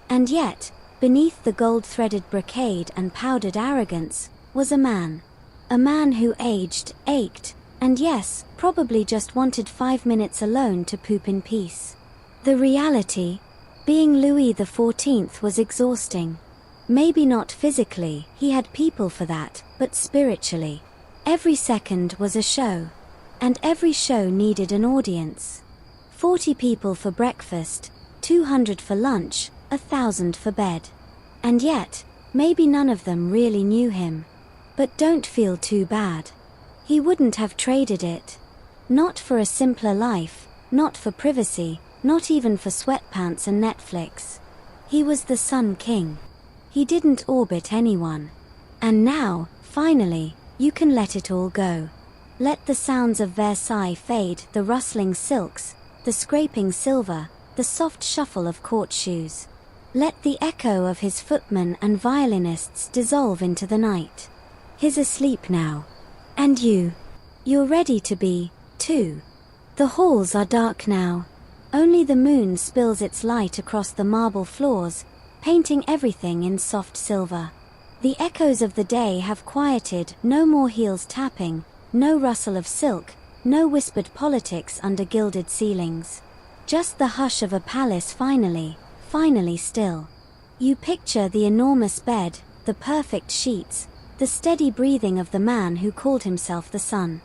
[SPEAKER 1] And yet, beneath the gold-threaded brocade and powdered arrogance, was a man. A man who aged, ached, and yes, probably just wanted 5 minutes alone to poop in peace. The reality, being Louis XIV was exhausting. Maybe not physically, he had people for that, but spiritually. Every second was a show. And every show needed an audience. 40 people for breakfast, 200 for lunch, 1,000 for bed. And yet, maybe none of them really knew him. But don't feel too bad. He wouldn't have traded it. Not for a simpler life, not for privacy, not even for sweatpants and Netflix. He was the Sun King. He didn't orbit anyone. And now, finally, you can let it all go. Let the sounds of Versailles fade, the rustling silks, the scraping silver, the soft shuffle of court shoes. Let the echo of his footmen and violinists dissolve into the night. He's asleep now. And you're ready to be, too. The halls are dark now. Only the moon spills its light across the marble floors, painting everything in soft silver. The echoes of the day have quieted, no more heels tapping, no rustle of silk, no whispered politics under gilded ceilings. Just the hush of a palace finally still. You picture the enormous bed, the perfect sheets, the steady breathing of the man who called himself the sun.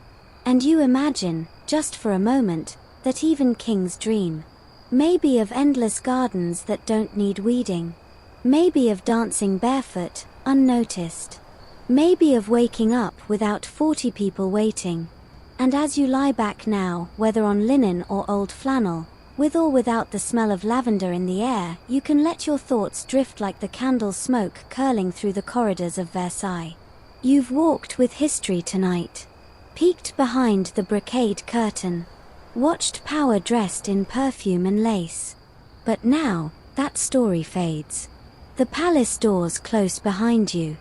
[SPEAKER 1] And you imagine, just for a moment, that even kings dream. Maybe of endless gardens that don't need weeding. Maybe of dancing barefoot, unnoticed. Maybe of waking up without 40 people waiting. And as you lie back now, whether on linen or old flannel, with or without the smell of lavender in the air, you can let your thoughts drift like the candle smoke curling through the corridors of Versailles. You've walked with history tonight. Peeked behind the brocade curtain. Watched power dressed in perfume and lace. But now, that story fades. The palace doors close behind you.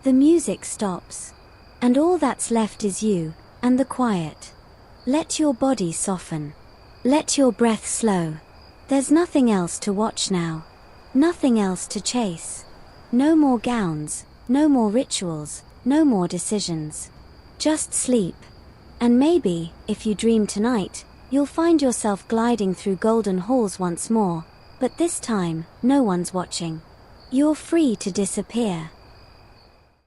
[SPEAKER 1] The music stops. And all that's left is you, and the quiet. Let your body soften. Let your breath slow. There's nothing else to watch now. Nothing else to chase. No more gowns, no more rituals, no more decisions. Just sleep. And maybe, if you dream tonight, you'll find yourself gliding through golden halls once more, but this time, no one's watching. You're free to disappear.